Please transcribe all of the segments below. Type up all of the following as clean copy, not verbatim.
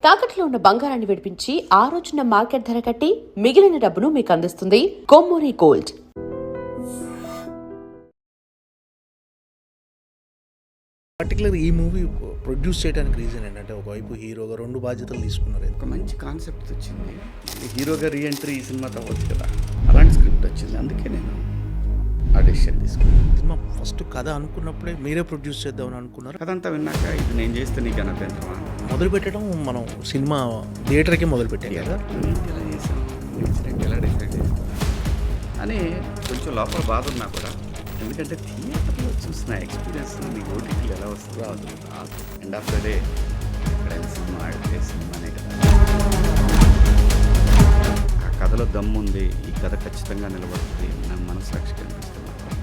తాకట్లో ఉన్న బంగారాన్ని విడిపించి ఆ రోజున మార్కెట్ ధర కట్టి మిగిలిన డబ్బును మీకు అందిస్తుంది కొమ్మూరి గోల్డ్. పర్టికులర్ ఈ మూవీ ప్రొడ్యూస్ చేయడానికి రీజన్ ఏంటంటే ఒకవైపు హీరోగా 2 బాధ్యతలు తీసుకున్నారు. ఒక మంచి కాన్సెప్ట్ వచ్చింది, హీరోగా రీఎంట్రీ ఈ సినిమా అవ్వచ్చు కదా, అలాంటి స్క్రిప్ట్ వచ్చింది. అందుకే నేను ఆ డెసిషన్ తీసుకున్నాను. సినిమా ఫస్ట్ కథ అనుకున్నప్పుడే మీరే ప్రొడ్యూస్ చేద్దామని అనుకున్నారు. అదంతా విన్నాక ఇది నేను చేస్తే నీకు అభ్యంతరమా? మొదలు పెట్టడం మనం సినిమా థియేటర్కే మొదలు పెట్టాం కదా, ఎలా చేసాం, ఇన్సిడెంట్ ఎలా డిసైడ్ చేసాం అని కొంచెం లోపల బాధ ఉన్నా కూడా, ఎందుకంటే థియేటర్లో చూసిన ఎక్స్పీరియన్స్ నీకు ఓటీటీలో ఎలా వస్తుందో అది ఎండ్ ఆఫ్ ద డే ఎక్కడైనా సినిమా ఆడితే సినిమానే కదా. ఆ కథలో దమ్ముంది, ఈ కథ ఖచ్చితంగా నిలబడుతుంది, నా మనస్సాక్షికి అనిపిస్తే మాత్రం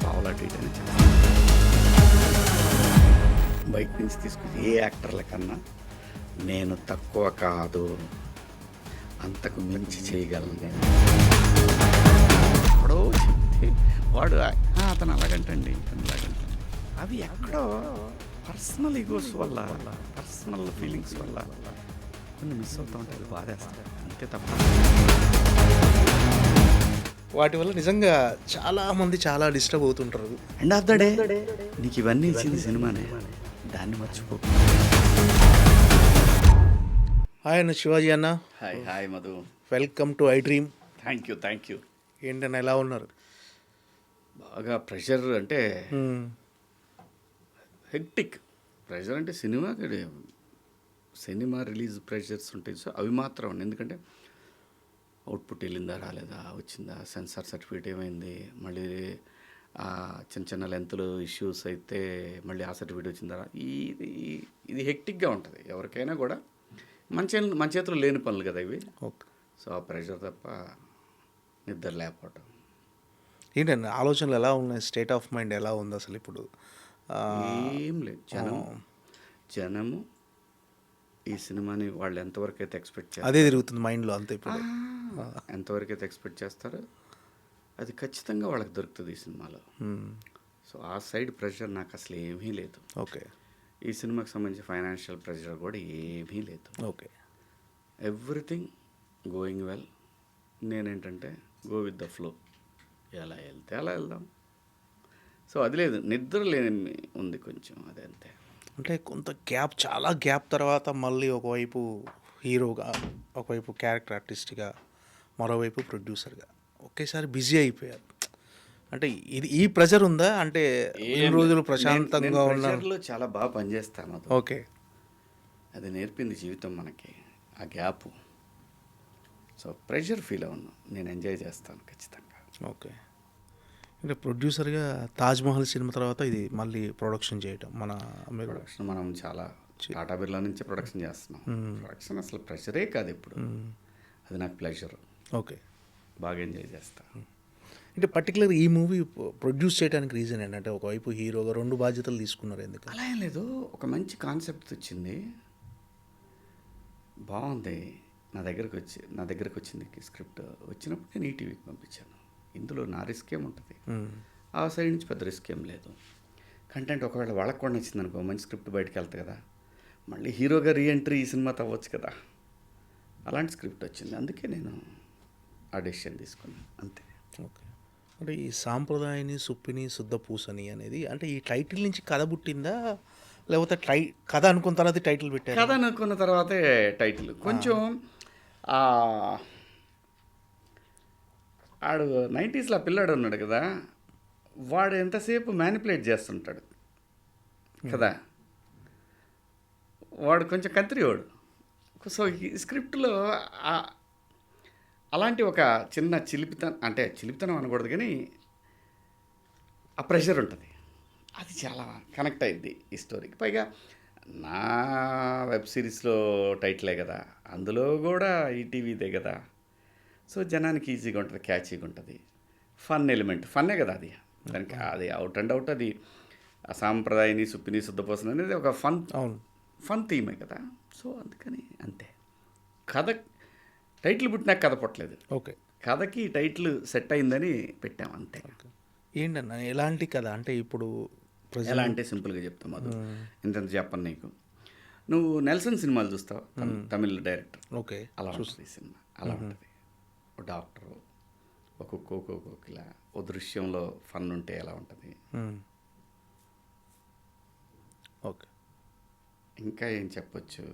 పావులా ట్రీట్ చేస్తాను. బయట నుంచి తీసుకుని ఏ యాక్టర్ల కన్నా నేను తక్కువ కాదు, అంతకు మించి చేయగలను నేను. ఎక్కడో చెప్తే వాడు అతను అలాగంటండి, ఇతను అలాగంటండి, అవి ఎక్కడో పర్సనల్ ఈగోస్ వల్ల, పర్సనల్ ఫీలింగ్స్ వల్ల కొన్ని మిస్ అవుతూ ఉంటాయి. అది బాధేస్తాయి అంతే తప్ప. వాటి వల్ల నిజంగా చాలామంది చాలా డిస్టర్బ్ అవుతుంటారు. ఎండ్ ఆఫ్ ద డే నీకు ఇవన్నీ ఇచ్చింది సినిమానే, దాన్ని మర్చిపో. హాయ్ అన్న శివాజీ అన్న. Hi hi Madhu, welcome to I dream. Thank you. ఏంటన్నా ఎలా ఉన్నారు? బాగా ప్రెషర్ అంటే హెక్టిక్ ప్రెషర్ అంటే సినిమా రిలీజ్ ప్రెషర్స్ ఉంటాయి. సో అవి మాత్రం ఉన్నాయి. ఎందుకంటే అవుట్పుట్ వెళ్ళిందా రాలేదా, వచ్చిందా, సెన్సార్ సర్టిఫికేట్ ఏమైంది, మళ్ళీ చిన్న చిన్న లెంత్లు ఇష్యూస్ అయితే మళ్ళీ ఆ సర్టిఫికేట్ వచ్చిందా, ఇది హెక్టిక్గా ఉంటుంది ఎవరికైనా కూడా. మన చేతిలో లేని పనులు కదా ఇవి. ఓకే. సో ఆ ప్రెషర్ తప్ప నిద్ర లేకపోవటం. ఏంటండి ఆలోచనలు ఎలా ఉన్నాయి? స్టేట్ ఆఫ్ మైండ్ ఎలా ఉంది అసలు ఇప్పుడు? ఏం లేదు, జనము ఈ సినిమాని వాళ్ళు ఎంతవరకు అయితే ఎక్స్పెక్ట్ చేస్తారు, అదే తిరుగుతుంది మైండ్లో అంతే. ఇప్పుడు ఎంతవరకు అయితే ఎక్స్పెక్ట్ చేస్తారో అది ఖచ్చితంగా వాళ్ళకి దొరుకుతుంది ఈ సినిమాలో. సో ఆ సైడ్ ప్రెషర్ నాకు అసలు ఏమీ లేదు. ఓకే. ఈ సినిమాకి సంబంధించి ఫైనాన్షియల్ ప్రెషర్ కూడా ఏమీ లేదు. ఓకే. Everything going well. నేనేంటంటే గో విత్ ద ఫ్లో, ఎలా వెళ్తే అలా వెళ్దాం. సో అది లేదు, నిద్ర లేని ఉంది కొంచెం, అదే అంతే. అంటే కొంత గ్యాప్, చాలా గ్యాప్ తర్వాత మళ్ళీ ఒకవైపు హీరోగా, ఒకవైపు క్యారెక్టర్ ఆర్టిస్ట్గా, మరోవైపు ప్రొడ్యూసర్గా ఒకేసారి బిజీ అయిపోయారు. అంటే ఈ ప్రెషర్ ఉందా? అంటే ఈ రోజులు ప్రశాంతంగా ప్రెషర్లో చాలా బాగా పనిచేస్తాను. ఓకే. అది నేర్పింది జీవితం మనకి, ఆ గ్యాప్. సో ప్రెషర్ ఫీల్ అవును, నేను ఎంజాయ్ చేస్తాను ఖచ్చితంగా. ఓకే. అంటే ప్రొడ్యూసర్గా తాజ్మహల్ సినిమా తర్వాత ఇది మళ్ళీ ప్రొడక్షన్ చేయటం, ప్రొడక్షన్ మనం చాలా టాటా బిర్లా నుంచి ప్రొడక్షన్ చేస్తున్నాం. ప్రొడక్షన్ అసలు ప్రెషరే కాదు ఇప్పుడు, అది నాకు ప్లెజర్. ఓకే. బాగా ఎంజాయ్ చేస్తాను. అంటే పర్టికులర్ ఈ మూవీ ప్రొడ్యూస్ చేయడానికి రీజన్ ఏంటంటే ఒకవైపు హీరోగా 2 బాధ్యతలు తీసుకున్నారు. ఎందుకు? అలా ఏం లేదు, ఒక మంచి కాన్సెప్ట్ వచ్చింది, బాగుంది. నా దగ్గరకు వచ్చింది స్క్రిప్ట్. వచ్చినప్పుడు నేను ఈటీవీకి పంపించాను. ఇందులో నా రిస్క్ ఏముంటుంది, ఆ సైడ్ నుంచి పెద్ద రిస్క్ ఏం లేదు. కంటెంట్ ఒకవేళ వాళ్ళకి కూడా నచ్చింది అనుకో, మంచి స్క్రిప్ట్ బయటకు వెళ్తుంది కదా, మళ్ళీ హీరోగా రీఎంట్రీ ఈ సినిమా అవ్వచ్చు కదా, అలాంటి స్క్రిప్ట్ వచ్చింది. అందుకే నేను ఆ డెసిషన్ తీసుకున్నాను అంతే. ఓకే. అంటే ఈ సాంప్రదాయని సుప్పిని శుద్ధ పూసని అనేది అంటే ఈ టైటిల్ నుంచి కథ పుట్టిందా, లేకపోతే కథ అనుకున్న తర్వాత టైటిల్ పెట్టారు? కథ అనుకున్న తర్వాతే టైటిల్. కొంచెం ఆడు 90s పిల్లాడు ఉన్నాడు కదా, వాడు ఎంతసేపు మ్యానిపులేట్ చేస్తుంటాడు కదా, వాడు కొంచెం కంత్రివాడు. సో ఈ స్క్రిప్ట్లో అలాంటి ఒక చిన్న చిలిపితనం అనకూడదు కానీ ఆ ప్రెషర్ ఉంటుంది, అది చాలా కనెక్ట్ అయింది ఈ స్టోరీకి. పైగా నా వెబ్ సిరీస్లో టైటిలే కదా, అందులో కూడా ఈటీవీదే కదా. సో జనానికి ఈజీగా ఉంటుంది, క్యాచీగా ఉంటుంది, ఫన్ ఎలిమెంట్, ఫన్నే కదా అది. దానికి అది అవుట్ అండ్ అవుట్ అది సాంప్రదాయని సుప్పిని శుద్ధపోసన అనేది ఒక ఫన్ థీమే కదా. సో అందుకని అంతే. కథ టైటిల్ పుట్టినాక కథ పుట్టలేదు. ఓకే. కథకి టైటిల్ సెట్ అయిందని పెట్టాం అంతే. ఏంటన్నా ఎలాంటి కథ అంటే ఇప్పుడు ఎలా అంటే సింపుల్గా చెప్తాం, అది ఇంత చెప్పను నీకు. నువ్వు నెల్సన్ సినిమాలు చూస్తావు, తమిళ్ డైరెక్టర్, ఓకే. అలా ఉంటుంది ఈ సినిమా. అలా ఉంటుంది. ఒక డాక్టరు, ఒక కోకిల, ఓ దృశ్యంలో ఫన్ ఉంటే ఎలా ఉంటుంది. ఓకే. ఇంకా ఏం చెప్పొచ్చు,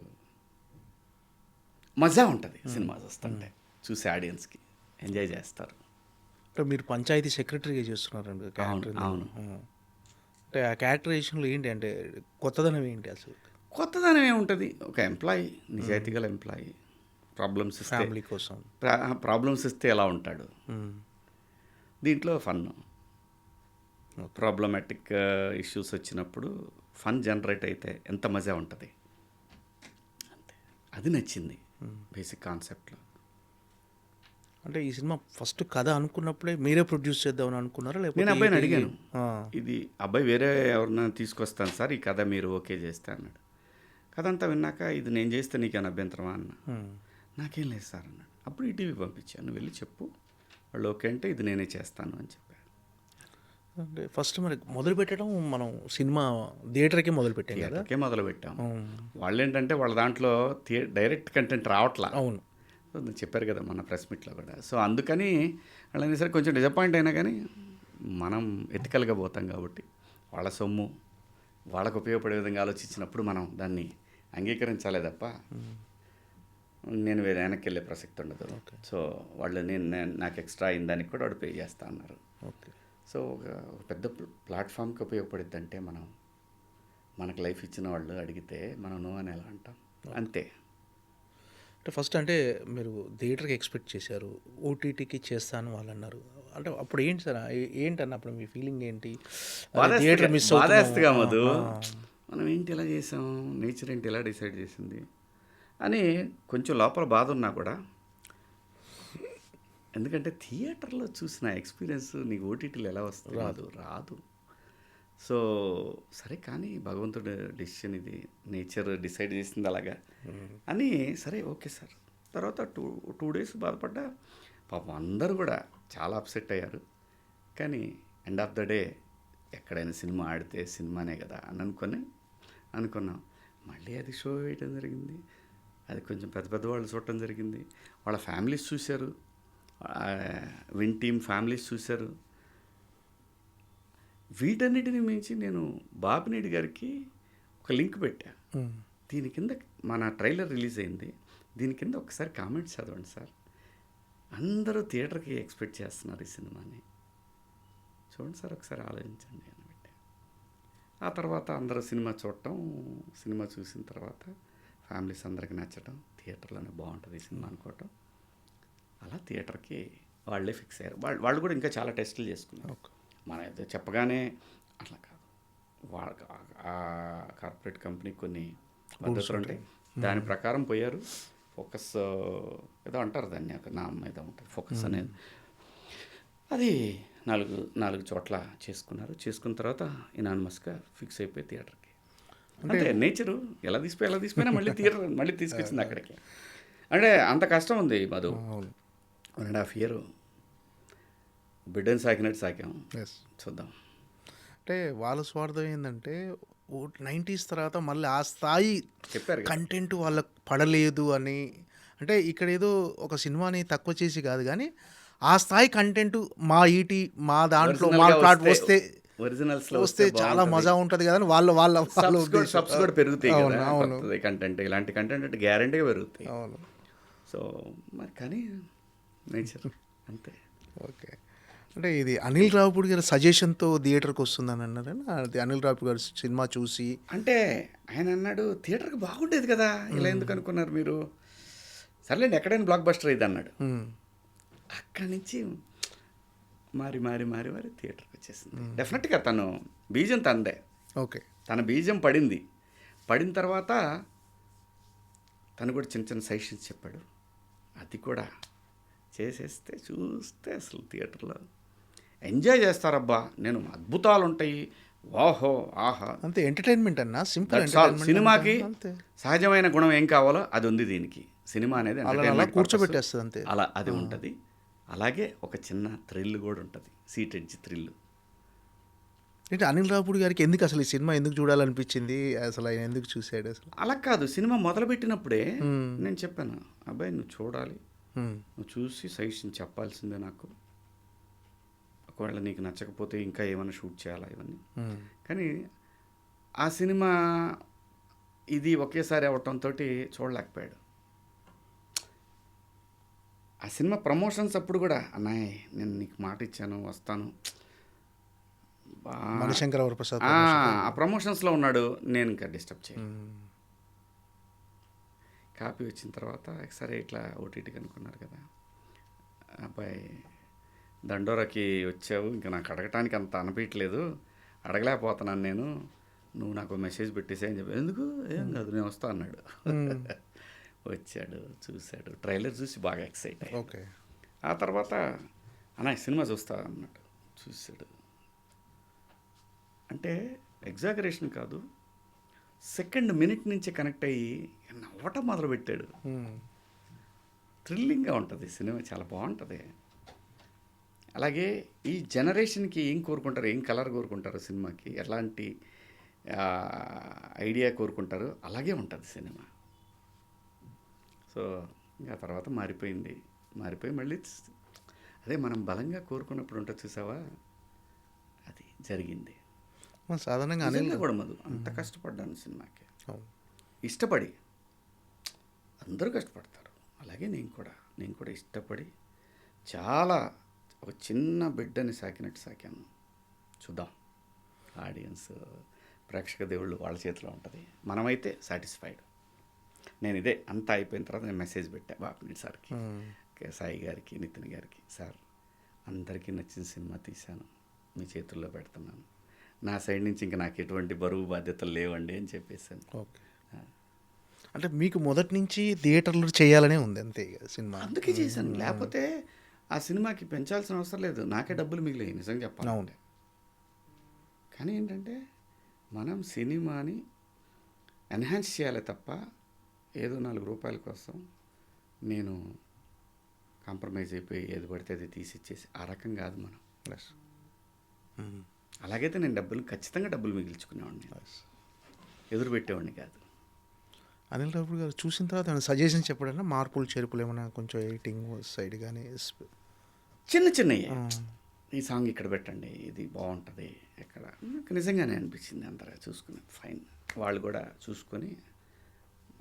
మజా ఉంటుంది సినిమా చూస్తుంటే. చూసే ఆడియన్స్కి ఎంజాయ్ చేస్తారు. అంటే మీరు పంచాయతీ సెక్రటరీగా చేస్తున్నారండి క్యారెక్టర్. అవును. అంటే ఆ క్యారెక్టరైజేషన్లో ఏంటి అంటే కొత్తదనం ఏంటి అసలు? కొత్తదనం ఏముంటుంది, ఒక ఎంప్లాయీ, నిజాయితీ గల ఎంప్లాయీ, ప్రాబ్లమ్స్ ఫ్యామిలీ కోసం. ప్రాబ్లమ్స్ ఇస్తే ఎలా ఉంటాడు. దీంట్లో ఫన్, ప్రాబ్లమాటిక్ ఇష్యూస్ వచ్చినప్పుడు ఫన్ జనరేట్ అయితే ఎంత మజా ఉంటుంది. అంతే, అది నచ్చింది బేసిక్ కాన్సెప్ట్లో. అంటే ఈ సినిమా ఫస్ట్ కథ అనుకున్నప్పుడే మీరే ప్రొడ్యూస్ చేద్దామని అనుకున్నారా, లేకపోతే నేను అబ్బాయిని అడిగాను, ఆ, ఇది అబ్బాయి వేరే ఎవరినైనా తీసుకొస్తాను సార్, ఈ కథ మీరు ఓకే చేస్తే అన్నాడు. కథ అంతా విన్నాక ఇది నేను చేస్తే నీకేమైనా అభ్యంతరమా అన్న. నాకేం లేదు సార్ అన్నాడు. అప్పుడు ఈటీవీ పంపించాను, వెళ్ళి చెప్పు, వాళ్ళు ఓకే అంటే ఇది నేనే చేస్తాను అని చెప్పాను. అంటే ఫస్ట్ మరి మొదలు పెట్టడం మనం సినిమా థియేటర్కే మొదలు పెట్టాం కదా. థియేటర్కే మొదలు పెట్టాము. వాళ్ళు ఏంటంటే వాళ్ళ దాంట్లో డైరెక్ట్ కంటెంట్ రావట్లా. అవును. చెప్పారు కదా మన ప్రెస్ మీట్లో కూడా. సో అందుకని వాళ్ళని సరే కొంచెం డిసప్పాయింట్ అయినా కానీ మనం ఎథికల్గా పోతాం కాబట్టి వాళ్ళ సొమ్ము వాళ్ళకు ఉపయోగపడే విధంగా ఆలోచించినప్పుడు మనం దాన్ని అంగీకరించాలే తప్ప నేను వేరే వెనక్కి వెళ్ళే ప్రసక్తి ఉండదు. సో వాళ్ళు నాకు ఎక్స్ట్రా అయిన దానికి కూడా వాడు పే చేస్తా అన్నారు. ఓకే. సో ఒక పెద్ద ప్లాట్ఫామ్కి ఉపయోగపడుద్ది అంటే మనకు లైఫ్ ఇచ్చిన వాళ్ళు అడిగితే మనం నో అని ఎలా అంటాం. అంతే. అంటే ఫస్ట్ అంటే మీరు థియేటర్కి ఎక్స్పెక్ట్ చేశారు, ఓటీటీకి చేస్తాను వాళ్ళు అన్నారు. అంటే అప్పుడు ఏంటి సార్, ఏంటన్న అప్పుడు మీ ఫీలింగ్ ఏంటి? థియేటర్ మిస్ బాధేస్తగా మధు, మనం ఏంటి ఇలా చేసాం, నేచర్ ఏంటి ఎలా డిసైడ్ చేసింది అని కొంచెం లోపల బాధ ఉన్నా కూడా, ఎందుకంటే థియేటర్లో చూసిన ఎక్స్పీరియన్స్ నీకు ఓటీటీలో ఎలా వస్తుంది? రాదు. సో సరే కానీ భగవంతుడు డెసిషన్, ఇది నేచర్ డిసైడ్ చేసింది అలాగా అని. సరే ఓకే సార్. తర్వాత టూ డేస్ బాధపడ్డా. పాపం అందరూ కూడా చాలా అప్సెట్ అయ్యారు. కానీ ఎండ్ ఆఫ్ ద డే ఎక్కడైనా సినిమా ఆడితే సినిమానే కదా అని అనుకున్నాం. మళ్ళీ అది షో వేయటం జరిగింది. అది కొంచెం పెద్ద వాళ్ళు చూడటం జరిగింది. వాళ్ళ ఫ్యామిలీస్ చూశారు, విన్ టీమ్ ఫ్యామిలీస్ చూశారు. వీటన్నిటిని మించి నేను బాపినేడి గారికి ఒక లింక్ పెట్టా. దీని కింద మన ట్రైలర్ రిలీజ్ అయింది, దీని కింద ఒకసారి కామెంట్స్ చదవండి సార్, అందరూ థియేటర్కి ఎక్స్పెక్ట్ చేస్తున్నారు ఈ సినిమాని, చూడండి సార్ ఒకసారి ఆలోచించండి అని పెట్టా. ఆ తర్వాత అందరూ సినిమా చూడటం, సినిమా చూసిన తర్వాత ఫ్యామిలీస్ అందరికి నచ్చటం, థియేటర్లోనే బాగుంటుంది ఈ సినిమా అనుకోవటం, అలా థియేటర్కి వాళ్ళే ఫిక్స్ అయ్యారు. వాళ్ళు కూడా ఇంకా చాలా టెస్టులు చేసుకున్నారు. మన అయితే చెప్పగానే అట్లా కాదు, ఆ కార్పొరేట్ కంపెనీ కొన్ని పద్ధతులు ఉంటాయి, దాని ప్రకారం పోయారు. ఫోకస్ ఏదో అంటారు దాన్ని, ఒక నామం ఏదో ఉంటుంది ఫోకస్ అనేది. అది నాలుగు చోట్ల చేసుకున్న తర్వాత ఇనానిమస్గా ఫిక్స్ అయిపోయి థియేటర్కి. అంటే నేచరు ఎలా తీసిపోయినా మళ్ళీ థియేటర్ మళ్ళీ తీసుకొచ్చింది అక్కడికి. అంటే అంత కష్టం ఉంది మధు. 1.5 years బిడ్డని సాకాం. చూద్దాం. అంటే వాళ్ళ స్వార్థం ఏంటంటే 90s తర్వాత మళ్ళీ ఆ స్థాయి చెప్పారు కంటెంట్ వాళ్ళకు పడలేదు అని. అంటే ఇక్కడ ఏదో ఒక సినిమాని తక్కువ చేసి కాదు కానీ ఆ స్థాయి కంటెంట్ మా మా దాంట్లో మా ప్లాట్ వస్తే చాలా మజా ఉంటుంది కదా అని వాళ్ళ సబ్స్ కూడా పెరుగుతాయి కదా, కంటెంట్ ఇలాంటి కంటెంట్ అంటే గ్యారంటీగా పెరుగుతాయి. అవును. సో మరి కానీ నేచర్ అంతే. ఓకే. అంటే ఇది అనిల్ రావిపూడి గారి సజెషన్తో థియేటర్కి వస్తుందని అన్నారు. అది అనిల్ రావిపూడి గారి సినిమా చూసి అంటే ఆయన అన్నాడు థియేటర్కి బాగుండేది కదా, ఇలా ఎందుకు అనుకున్నారు మీరు, సర్లేండి ఎక్కడైనా బ్లాక్ బస్టర్ అయింది అన్నాడు. అక్కడి నుంచి మారి థియేటర్కి వచ్చేసింది. డెఫినెట్గా తను బీజం తందే. ఓకే. తన బీజం పడిన తర్వాత తను కూడా చిన్న సజెషన్స్ చెప్పాడు. అది కూడా చేసేస్తే చూస్తే అసలు థియేటర్లో ఎంజాయ్ చేస్తారబ్బా. నేను అద్భుతాలు ఉంటాయి, వాహో ఆహా, అంతే. ఎంటర్టైన్మెంట్ అన్న సింపుల్. సినిమాకి సహజమైన గుణం ఏం కావాలో అది ఉంది దీనికి. సినిమా అనేది కూర్చోబెట్టేస్తుంది అంతే, అలా అది ఉంటుంది. అలాగే ఒక చిన్న థ్రిల్ కూడా ఉంటుంది, సీట్ ఎడ్జ్ థ్రిల్. అంటే అనిల్ రావుపూడి గారికి ఎందుకు అసలు ఈ సినిమా ఎందుకు చూడాలనిపించింది, అసలు ఆయన ఎందుకు చూసాడు అసలు? అలా కాదు, సినిమా మొదలుపెట్టినప్పుడే నేను చెప్పాను, అబ్బాయి నువ్వు చూడాలి, నువ్వు చూసి సజెషన్ చెప్పాల్సిందే నాకు, ఒకవేళ నీకు నచ్చకపోతే ఇంకా ఏమైనా షూట్ చేయాలా ఇవన్నీ. కానీ ఆ సినిమా ఇది ఒకేసారి అవటంతో చూడలేకపోయాడు. ఆ సినిమా ప్రమోషన్స్ అప్పుడు కూడా, అన్నయ్య నేను నీకు మాట ఇచ్చాను వస్తాను, మణిశంకర్ వరప్రసాద్ ఆ ప్రమోషన్స్లో ఉన్నాడు, నేను ఇంకా డిస్టర్బ్ చేయను. కాపీ వచ్చిన తర్వాత సరే ఇట్లా ఓటీటీకి అనుకున్నారు కదా, అబ్బాయి దండోరాకి వచ్చావు, ఇంకా నాకు అడగటానికి అంత అనిపించలేదు, అడగలేకపోతున్నాను నేను, నువ్వు నాకు మెసేజ్ పెట్టేసే అని చెప్పి, ఎందుకు ఏం కాదు నేను వస్తా అన్నాడు. వచ్చాడు, చూశాడు, ట్రైలర్ చూసి బాగా ఎక్సైట్ అయ్యాడు. ఓకే. ఆ తర్వాత అన్న సినిమా చూస్తా అన్నట్టు చూశాడు. అంటే ఎగ్జాగరేషన్ కాదు, సెకండ్ మినిట్ నుంచి కనెక్ట్ అయ్యి నవ్వటం మొదలుపెట్టాడు. థ్రిల్లింగ్గా ఉంటుంది సినిమా, చాలా బాగుంటుంది. అలాగే ఈ జనరేషన్కి ఏం కోరుకుంటారు, ఏం కలర్ కోరుకుంటారు సినిమాకి, ఎలాంటి ఐడియా కోరుకుంటారు, అలాగే ఉంటుంది సినిమా. సో ఇంకా తర్వాత మారిపోయి మళ్ళీ అదే మనం బలంగా కోరుకున్నప్పుడు ఉంటుంది చూసావా, అది జరిగింది. సాధారణంగా అనిల్ కూడా మధు అంత కష్టపడ్డాను సినిమాకి, ఇష్టపడి, అందరూ కష్టపడతారు, అలాగే నేను కూడా ఇష్టపడి చాలా ఒక చిన్న బిడ్డని సాకినట్టు సాకాను. చూద్దాం, ఆడియన్స్ ప్రేక్షక దేవుళ్ళు వాళ్ళ చేతిలో ఉంటుంది, మనమైతే సాటిస్ఫైడ్. నేను ఇదే అంతా అయిపోయిన తర్వాత నేను మెసేజ్ పెట్టా బాపినేని సార్కి, సాయి గారికి, నితిన్ గారికి, సార్ అందరికీ నచ్చిన సినిమా తీశాను, మీ చేతుల్లో పెడుతున్నాను, నా సైడ్ నుంచి ఇంకా నాకు ఎటువంటి బరువు బాధ్యతలు లేవండి అని చెప్పేసాను. ఓకే. అంటే మీకు మొదటి నుంచి థియేటర్లు చేయాలనే ఉంది అంతే సినిమా, అందుకే చేశాను. లేకపోతే ఆ సినిమాకి పెంచాల్సిన అవసరం లేదు, నాకే డబ్బులు మిగిలాయి నిజంగా చెప్పాలి. కానీ ఏంటంటే మనం సినిమాని ఎన్హాన్స్ చేయాలి తప్ప ఏదో 4 రూపాయల కోసం నేను కాంప్రమైజ్ అయిపోయి ఏది పడితే అది తీసిచ్చేసి ఆ రకం కాదు మనం. అలాగైతే నేను ఖచ్చితంగా డబ్బులు మిగిల్చుకునేవాడిని, ఎదురు పెట్టేవాడిని కాదు. అనిల్ రావుపూడి గారు చూసిన తర్వాత ఏమైనా సజెషన్ చెప్పడన్నా, మార్పులు చేర్పులు ఏమైనా కొంచెం ఎడిటింగ్ సైడ్ కానీ చిన్నవి, ఈ సాంగ్ ఇక్కడ పెట్టండి, ఇది బాగుంటుంది ఎక్కడ, నాకు నిజంగానే అనిపించింది. అందరూ చూసుకుని ఫైన్, వాళ్ళు కూడా చూసుకొని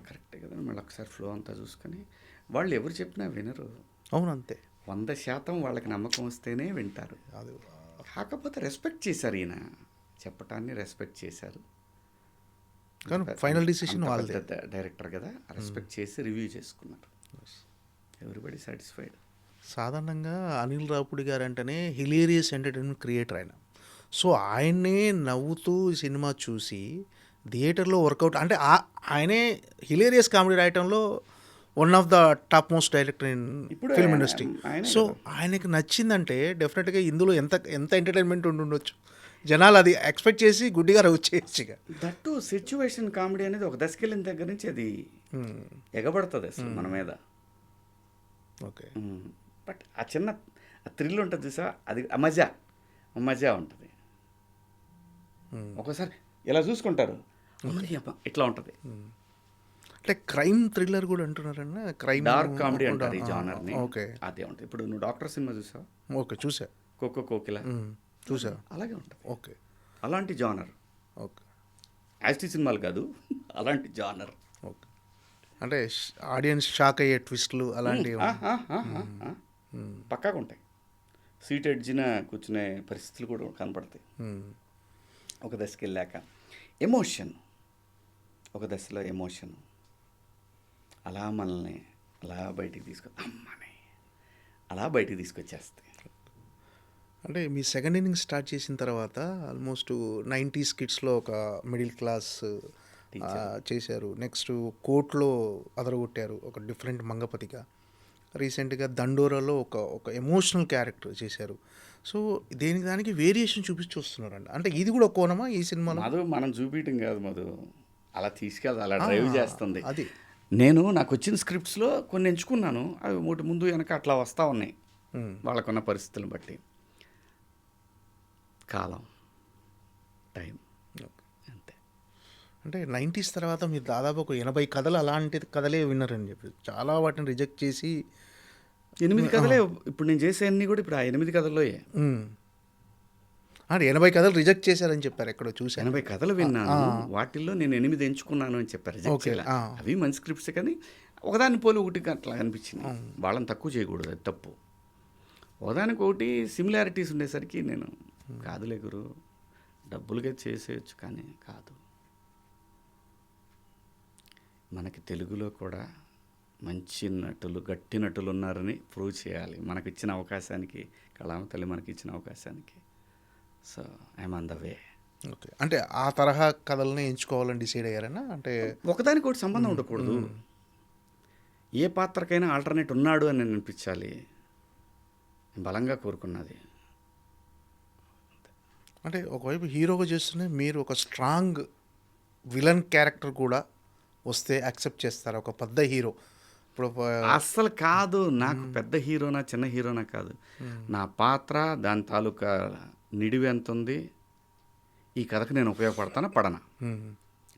కరెక్టే కదా, మళ్ళీ ఒకసారి ఫ్లో అంతా చూసుకొని, వాళ్ళు ఎవరు చెప్పినా వినరు. అవును అంతే, 100% వాళ్ళకి నమ్మకం వస్తేనే వింటారు. కాకపోతే రెస్పెక్ట్ చేశారు, ఈయన చెప్పటాన్ని రెస్పెక్ట్ చేశారు. కానీ ఫైనల్ డిసిషన్ వాళ్ళదే, డైరెక్టర్ కదా, రెస్పెక్ట్ చేసి రివ్యూ చేసుకున్నారు, ఎవ్రీబడి సాటిస్ఫైడ్. సాధారణంగా అనిల్ రావుపూడి గారు అంటేనే హిలేరియస్ ఎంటర్టైన్మెంట్ క్రియేటర్ ఆయన. సో ఆయన్నే నవ్వుతూ సినిమా చూసి థియేటర్లో వర్కౌట్, అంటే ఆయనే హిలేరియస్ కామెడీ రాయటంలో one of the top most director in film industry. So ఆయనకి నచ్చిందంటే డెఫినెట్గా ఇందులో ఎంత ఎంటర్టైన్మెంట్ ఉండొచ్చు, జనాలు అది ఎక్స్పెక్ట్ చేసి గుడ్డిగా వచ్చేయచ్చు. ఇక దట్టు సిచ్యువేషన్ కామెడీ అనేది ఒక దశకెళ్ళిన దగ్గర నుంచి అది ఎగబడుతుంది అసలు మన మీద. ఓకే. బట్ ఆ చిన్న థ్రిల్ ఉంటుంది చూసా, అది మజా ఉంటుంది. ఒకసారి ఇలా చూసుకుంటారు, ఇట్లా ఉంటుంది. అంటే క్రైమ్ థ్రిల్లర్ కూడా అంటున్నారన్న, క్రైమ్ డార్క్ కామెడీ అంటారు ఈ జానర్ని. ఓకే, అదే ఉంటుంది. ఇప్పుడు నువ్వు డాక్టర్ సినిమా చూసావు? ఓకే, చూసా. కోకిల చూసా. అలాగే ఉంటుంది. ఓకే, అలాంటి జానర్. ఓకే, యాస్టీ సినిమాలు కాదు, అలాంటి జానర్. ఓకే. అంటే ఆడియన్స్ షాక్ అయ్యే ట్విస్ట్లు అలాంటివి పక్కాగా ఉంటాయి. సీట్ ఎడ్జిన కూర్చునే పరిస్థితులు కూడా కనపడతాయి. ఒక దశకి వెళ్ళాక ఎమోషన్, ఒక దశలో ఎమోషన్ అలా మనల్ని అలా బయటికి బయటికి తీసుకొచ్చేస్తాయి. అంటే మీ సెకండ్ ఇన్నింగ్ స్టార్ట్ చేసిన తర్వాత ఆల్మోస్ట్ 90s కిడ్స్లో ఒక మిడిల్ క్లాస్ చేశారు. నెక్స్ట్ కోర్టులో అదరగొట్టారు ఒక డిఫరెంట్ మంగపతిగా. రీసెంట్గా దండోరాలో ఒక ఎమోషనల్ క్యారెక్టర్ చేశారు. సో దానికి వేరియేషన్ చూపించి వస్తున్నారండి. అంటే ఇది కూడా కోణమా ఈ సినిమాలో? మధు మనం చూపించడం కాదు మధు, అలా తీసుకెళ్ళి అలా డ్రైవ్ చేస్తుంది. అది నాకు వచ్చిన స్క్రిప్ట్స్లో కొన్ని ఎంచుకున్నాను, అవి ఒకటి ముందు వెనక అట్లా వస్తూ ఉన్నాయి వాళ్ళకున్న పరిస్థితులను బట్టి. కాలం టైం అంతే. అంటే 90s తర్వాత మీరు దాదాపు ఒక 80 కథలు అలాంటి కథలే విన్నారని చెప్పి చాలా వాటిని రిజెక్ట్ చేసి 8 కథలే ఇప్పుడు నేను చేసేవన్నీ కూడా ఇప్పుడు ఆ 8 కథల్లోయే. అంటే 80 కథలు రిజెక్ట్ చేశారని చెప్పారు ఎక్కడో చూశాను. 80 కథలు విన్నాను, వాటిల్లో నేను 8 ఎంచుకున్నాను అని చెప్పారు. Reject okay. చేయలే. అవి మంచి స్క్రిప్ట్స్ కానీ ఒకదాని పోలి ఒకటి అట్లా అనిపించింది. వాళ్ళని తక్కువ చేయకూడదు, అది తప్పు. ఒకదానికి ఒకటి సిమిలారిటీస్ ఉండేసరికి నేను కాదులే గురు, డబ్బులుగా చేసేయచ్చు కానీ కాదు. మనకి తెలుగులో కూడా మంచి నటులు, గట్టి నటులు ఉన్నారని ప్రూవ్ చేయాలి. మనకిచ్చిన అవకాశానికి, కళామ తల్లి మనకి ఇచ్చిన అవకాశానికి. So I'm on the way. Okay. అంటే ఆ తరహా కథలనే ఎంచుకోవాలని డిసైడ్ అయ్యారన్నా? అంటే ఒకదానికి ఒకటి సంబంధం ఉండకూడదు. ఏ పాత్రకైనా ఆల్టర్నేట్ ఉన్నాడు అని నేను అనిపించాలి, బలంగా కోరుకున్నది. అంటే ఒకవైపు హీరోగా చేస్తూనే మీరు ఒక స్ట్రాంగ్ విలన్ క్యారెక్టర్ కూడా వస్తే యాక్సెప్ట్ చేస్తారు ఒక పెద్ద హీరో? ఇప్పుడు అస్సలు కాదు. నాకు పెద్ద హీరోనా చిన్న హీరోనా కాదు, నా పాత్ర దాని తాలూకా నిడివి ఎంత ఉంది, ఈ కథకు నేను ఉపయోగపడతానా పడనా,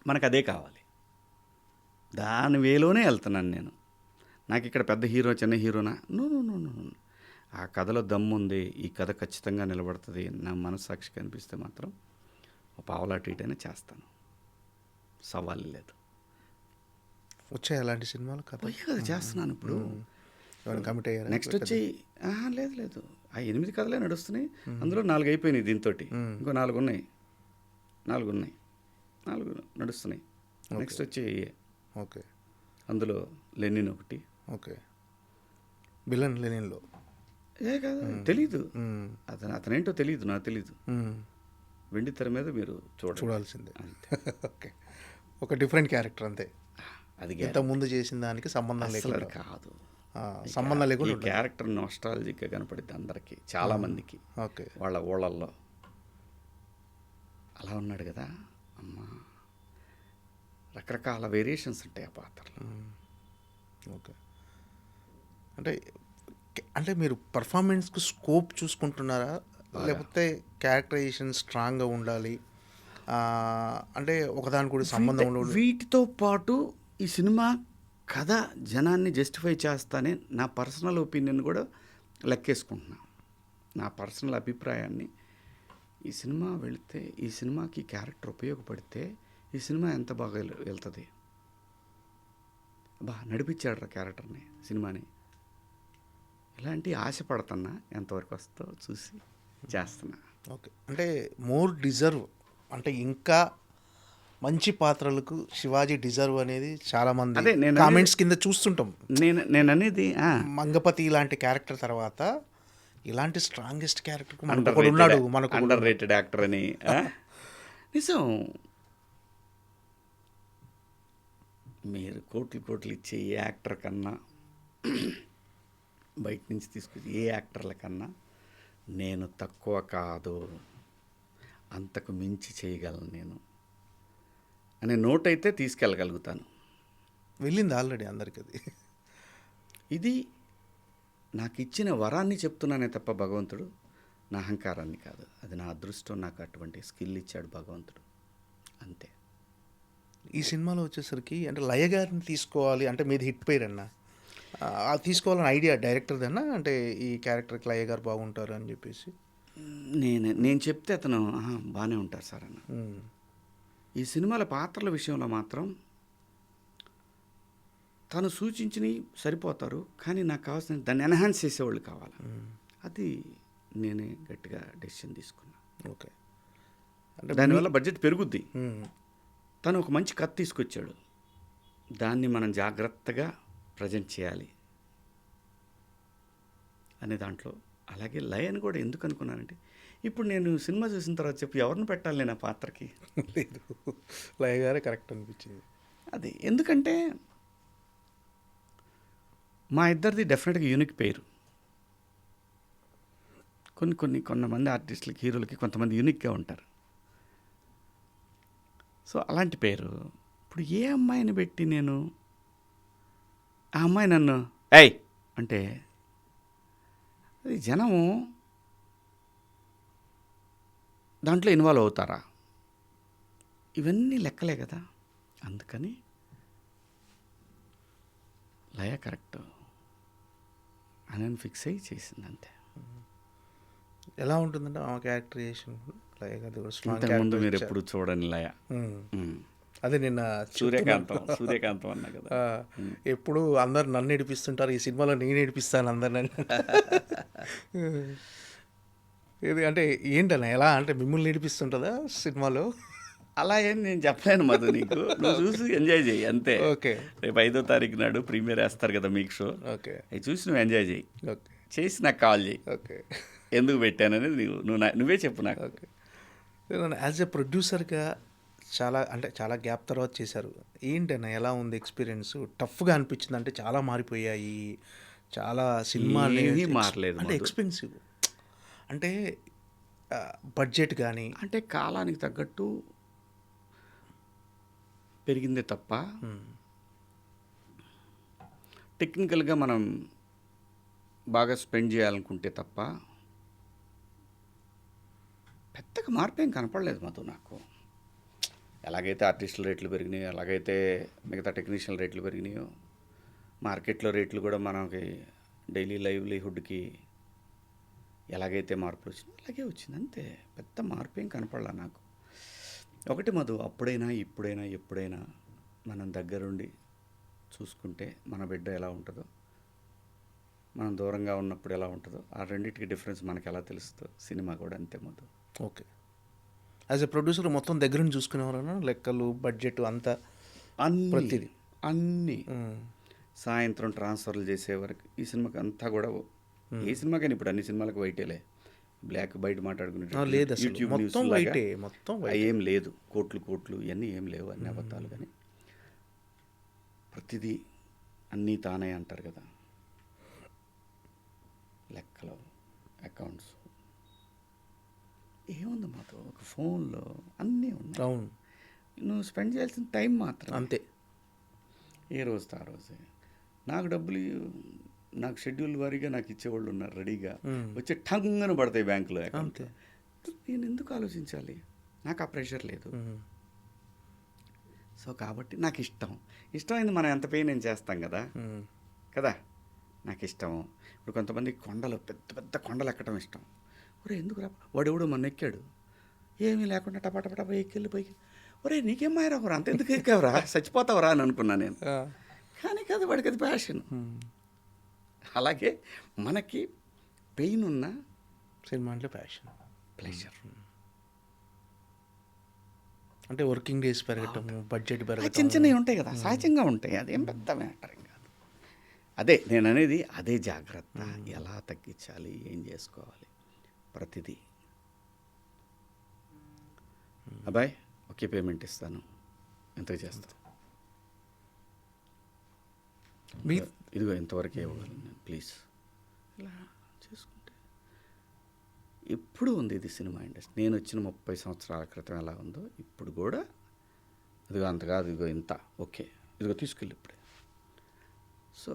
మనకు అదే కావాలి. దాని వేలోనే వెళ్తున్నాను నేను. నాకు ఇక్కడ పెద్ద హీరో చిన్న హీరోనా, నో నో నో నో. ఆ కథలో దమ్ము ఉంది, ఈ కథ ఖచ్చితంగా నిలబడుతుంది, నా మనస్సాక్షి కనిపిస్తే మాత్రం ఒక పావలాటు ఇటైనా చేస్తాను, సవాల్ లేదు. వచ్చాయి అలాంటి సినిమాలు కథ పోయే కదా చేస్తున్నాను ఇప్పుడు. కమిట్ అయ్యారు? నెక్స్ట్ వచ్చి లేదు లేదు, ఆ 8 కథలే నడుస్తున్నాయి. అందులో 4 అయిపోయినాయి, దీంతో ఇంకో 4 ఉన్నాయి, 4 నడుస్తున్నాయి. నెక్స్ట్ వచ్చి ఓకే. అందులో లెనిన్ ఒకటి. ఓకే. విలన్ లెనిన్లో కాదు తెలీదు, అతనేంటో తెలీదు, నాకు తెలీదు. వెండి తెర మీద మీరు చూడాల్సిందే. ఓకే. ఒక డిఫరెంట్ క్యారెక్టర్ అంతే, అది ఇంత ముందు చేసిన దానికి సంబంధం లేకుండా కాదు. సంబంధం లేకుండా ఈ క్యారెక్టర్ నాస్టాలజిక్గా కనపడింది అందరికీ, చాలా మందికి. ఓకే. వాళ్ళ ఊళ్ళల్లో అలా ఉన్నాడు కదా అమ్మా, రకరకాల వేరియేషన్స్ ఉంటాయి ఆ పాత్రలో. ఓకే. అంటే అంటే మీరు పర్ఫార్మెన్స్కి స్కోప్ చూసుకుంటున్నారా, లేకపోతే క్యారెక్టరైజేషన్ స్ట్రాంగ్గా ఉండాలి, అంటే ఒకదాని కూడా సంబంధం ఉండదు? వీటితో పాటు ఈ సినిమా కథ జనాన్ని జస్టిఫై చేస్తానే నా పర్సనల్ ఒపీనియన్ కూడా లెక్కేసుకుంటున్నా. నా పర్సనల్ అభిప్రాయాన్ని, ఈ సినిమా వెళితే, ఈ సినిమాకి క్యారెక్టర్ ఉపయోగపడితే ఈ సినిమా ఎంత బాగా వెళ్తుంది, నడిపించాడు రా క్యారెక్టర్ని, సినిమాని, ఇలాంటి ఆశపడుతున్నా. ఎంతవరకు వస్తుందో చూసి చేస్తున్నా. ఓకే. అంటే మోర్ డిజర్వ్, అంటే ఇంకా మంచి పాత్రలకు శివాజీ డిజర్వ్ అనేది చాలా మంది కామెంట్స్ కింద చూస్తుంటాం. నేను అనేది మంగపతి ఇలాంటి క్యారెక్టర్ తర్వాత ఇలాంటి స్ట్రాంగెస్ట్ క్యారెక్టర్ ఉన్నాడు మనకు, అండర్ రేటెడ్ యాక్టర్ అని. నిజం, మీరు కోట్లు ఇచ్చే ఏ యాక్టర్ కన్నా, బయట నుంచి తీసుకొచ్చి ఏ యాక్టర్ల కన్నా నేను తక్కువ కాదు, అంతకు మించి చేయగలను నేను అనే నోట్ అయితే తీసుకెళ్ళగలుగుతాను. వెళ్ళింది ఆల్రెడీ అందరికి. అది ఇది నాకు ఇచ్చిన వరాన్ని చెప్తున్నానే తప్ప భగవంతుడు నా అహంకారాన్ని కాదు. అది నా అదృష్టం, నాకు అటువంటి స్కిల్ ఇచ్చాడు భగవంతుడు, అంతే. ఈ సినిమాలో వచ్చేసరికి అంటే లయ గారిని తీసుకోవాలి అంటే మీది హిట్ పేరు అన్న, అది తీసుకోవాలని ఐడియా డైరెక్టర్దన్నా, అంటే ఈ క్యారెక్టర్కి లయ గారు బాగుంటారు అని చెప్పేసి? నేను చెప్తే అతను బాగానే ఉంటారు సార్ అన్న. ఈ సినిమాల పాత్రల విషయంలో మాత్రం తను సూచించినవి సరిపోతారు, కానీ నాకు కావాల్సిన దాన్ని ఎన్హాన్స్ చేసేవాళ్ళు కావాలి. అది నేనే గట్టిగా డెసిషన్ తీసుకున్నా. ఓకే. అంటే దానివల్ల బడ్జెట్ పెరుగుద్ది. తను ఒక మంచి కథ తీసుకొచ్చాడు, దాన్ని మనం జాగ్రత్తగా ప్రజెంట్ చేయాలి అనే దాంట్లో. అలాగే లయని కూడా ఎందుకు అనుకున్నానంటే, ఇప్పుడు నేను సినిమా చూసిన తర్వాత చెప్పి ఎవరిని పెట్టాలి నేను ఆ పాత్రకి? లేదు, లయ గారే కరెక్ట్ అనిపించింది. అది ఎందుకంటే మా ఇద్దరిది డెఫినెట్గా యూనిక్ పేరు. కొంతమంది ఆర్టిస్టులకి, హీరోలకి కొంతమంది యూనిక్గా ఉంటారు. సో అలాంటి పేరు ఇప్పుడు ఏ అమ్మాయిని పెట్టి నేను, ఆ అమ్మాయి నన్ను ఏయ్ అంటే అది జనము దాంట్లో ఇన్వాల్వ్ అవుతారా? ఇవన్నీ లెక్కలే కదా. అందుకని లయ కరెక్ట్ అని ఫిక్స్ అయ్యి చేసింది అంతే. ఎలా ఉంటుందంటే ఆ క్యారెక్టరైజేషన్ లైక్ అది స్ట్రాంగ్ ఇంతకుముందు మీరు ఎప్పుడు చూడని లయ. అదే నిన్న సూర్యకాంతం అన్నా కదా. ఎప్పుడు అందరు నన్ను ఏడిపిస్తుంటారు, ఈ సినిమాలో నేను ఏడిపిస్తాను అందరిని. ఇది అంటే ఏంటన్నా ఎలా అంటే మిమ్మల్ని ఏడిపిస్తుంటుందా సినిమాలో? అలా ఏం నేను చెప్పలేను మధు నీకు. నువ్వు చూసి ఎంజాయ్ చేయి అంతే. ఓకే. రేపు 5వ తారీఖు నాడు ప్రీమియర్ వేస్తారు కదా మీకు షో. ఓకే. అవి చూసి నువ్వు ఎంజాయ్ చేయి. ఓకే. చేసి నాకు కాల్ చేయి. ఓకే. ఎందుకు పెట్టాననేది నువ్వే చెప్పు నాకు. ఓకే. యాజ్ ఎ ప్రొడ్యూసర్గా చాలా గ్యాప్ తర్వాత చేశారు. ఏంటన్నా ఎలా ఉంది ఎక్స్పీరియన్స్? టఫ్గా అనిపించింది అంటే చాలా మారిపోయాయి, చాలా సినిమాలు ఏమీ మారలేదు అంటే మధు. ఎక్స్పెన్సివ్ అంటే బడ్జెట్ కానీ అంటే కాలానికి తగ్గట్టు పెరిగిందే తప్ప టెక్నికల్గా మనం బాగా స్పెండ్ చేయాలనుకుంటే తప్ప పెద్దగా మార్పు ఏం కనపడలేదు మధు నాకు. ఎలాగైతే ఆర్టిస్టుల రేట్లు పెరిగినాయో, ఎలాగైతే మిగతా టెక్నీషియన్ రేట్లు పెరిగినాయో, మార్కెట్లో రేట్లు కూడా మనకి డైలీ లైవ్లీహుడ్కి ఎలాగైతే మార్పులు వచ్చినాయో అలాగే వచ్చింది అంతే. పెద్ద మార్పు ఏం కనపడలా నాకు. ఒకటి మధు, అప్పుడైనా ఇప్పుడైనా ఎప్పుడైనా మనం దగ్గరుండి చూసుకుంటే మన బిడ్డ ఎలా ఉంటుందో, మనం దూరంగా ఉన్నప్పుడు ఎలా ఉంటుందో, ఆ రెండింటికి డిఫరెన్స్ మనకి ఎలా తెలుస్తుందో సినిమా కూడా అంతే Madhu. Okay. As a producer మొత్తం దగ్గర నుంచి చూసుకునేవారన్నా, లెక్కలు బడ్జెట్ అంతా ప్రతిదీ అన్నీ సాయంత్రం ట్రాన్స్ఫర్లు చేసే వరకు ఈ సినిమాకి అంతా కూడా ఏ సినిమాకైనా ఇప్పుడు అన్ని సినిమాలకు వైటేలే. బ్లాక్ బయట మాట్లాడుకునే లేదు అసలు. యూట్యూబ్ మొత్తం న్యూస్ వైటే, మొత్తం వైటే. ఏం లేదు. కోట్లు ఇవన్నీ ఏం లేవు, అన్ని అబద్ధాలు. కానీ ప్రతిదీ అన్నీ తానే అంటారు కదా, లెక్కలు అకౌంట్స్ ఏముంది మాతో ఒక ఫోన్లో అన్నీ ఉన్నాయి. అవును, నువ్వు స్పెండ్ చేయాల్సిన టైం మాత్రం అంతే. ఏ రోజుతో ఆ రోజే. నాకు డబ్బులు నాకు షెడ్యూల్ వారీగా నాకు ఇచ్చేవాళ్ళు ఉన్నారు రెడీగా, వచ్చి టంగన పడతాయి బ్యాంకులో అకౌంట్. నేను ఎందుకు ఆలోచించాలి? నాకు ఆ ప్రెషర్ లేదు. సో కాబట్టి నాకు ఇష్టమైంది మనం ఎంత పే నేను చేస్తాం కదా కదా నాకు ఇష్టం. ఇప్పుడు కొంతమంది కొండలు పెద్ద పెద్ద కొండలు ఎక్కడం ఇష్టం. ఒరే ఎందుకు రా, వాడెవడో మన ఎక్కాడు ఏమీ లేకుండా టపా ఎక్కెళ్ళి పైకి, ఒరే నీకేం మాయరావురా, అంత ఎందుకు ఎక్కావురా, చచ్చిపోతావురా అని అనుకున్నా నేను. కానీ కదా వాడికి అది ప్యాషన్. అలాగే మనకి పెయిన్ ఉన్న సినిమా అంటే ప్యాషన్, ప్లెజర్. అంటే వర్కింగ్ డేస్ పెరగటం, బడ్జెట్ పెరగటం, చిన్న చిన్నవి ఉంటాయి కదా, సహజంగా ఉంటాయి. అదేం పెద్ద మ్యాటర్ ఏం కాదు. అదే నేను అనేది, అదే జాగ్రత్త. ఎలా తగ్గించాలి, ఏం చేసుకోవాలి, ప్రతిదీ. అబ్బాయి ఒకే పేమెంట్ ఇస్తాను, ఎంతకు చేస్తాను, ఇదిగో ఇంతవరకు ఇవ్వగలను నేను, ప్లీజ్. ఇలా చేసుకుంటే ఎప్పుడు ఉంది ఇది సినిమా ఇండస్ట్రీ. నేను వచ్చిన 30 సంవత్సరాల క్రితం ఎలా ఉందో ఇప్పుడు కూడా ఇదిగో అంత కాదు, ఇదిగో ఇంత, ఓకే ఇదిగో తీసుకెళ్ళి ఇప్పుడే. సో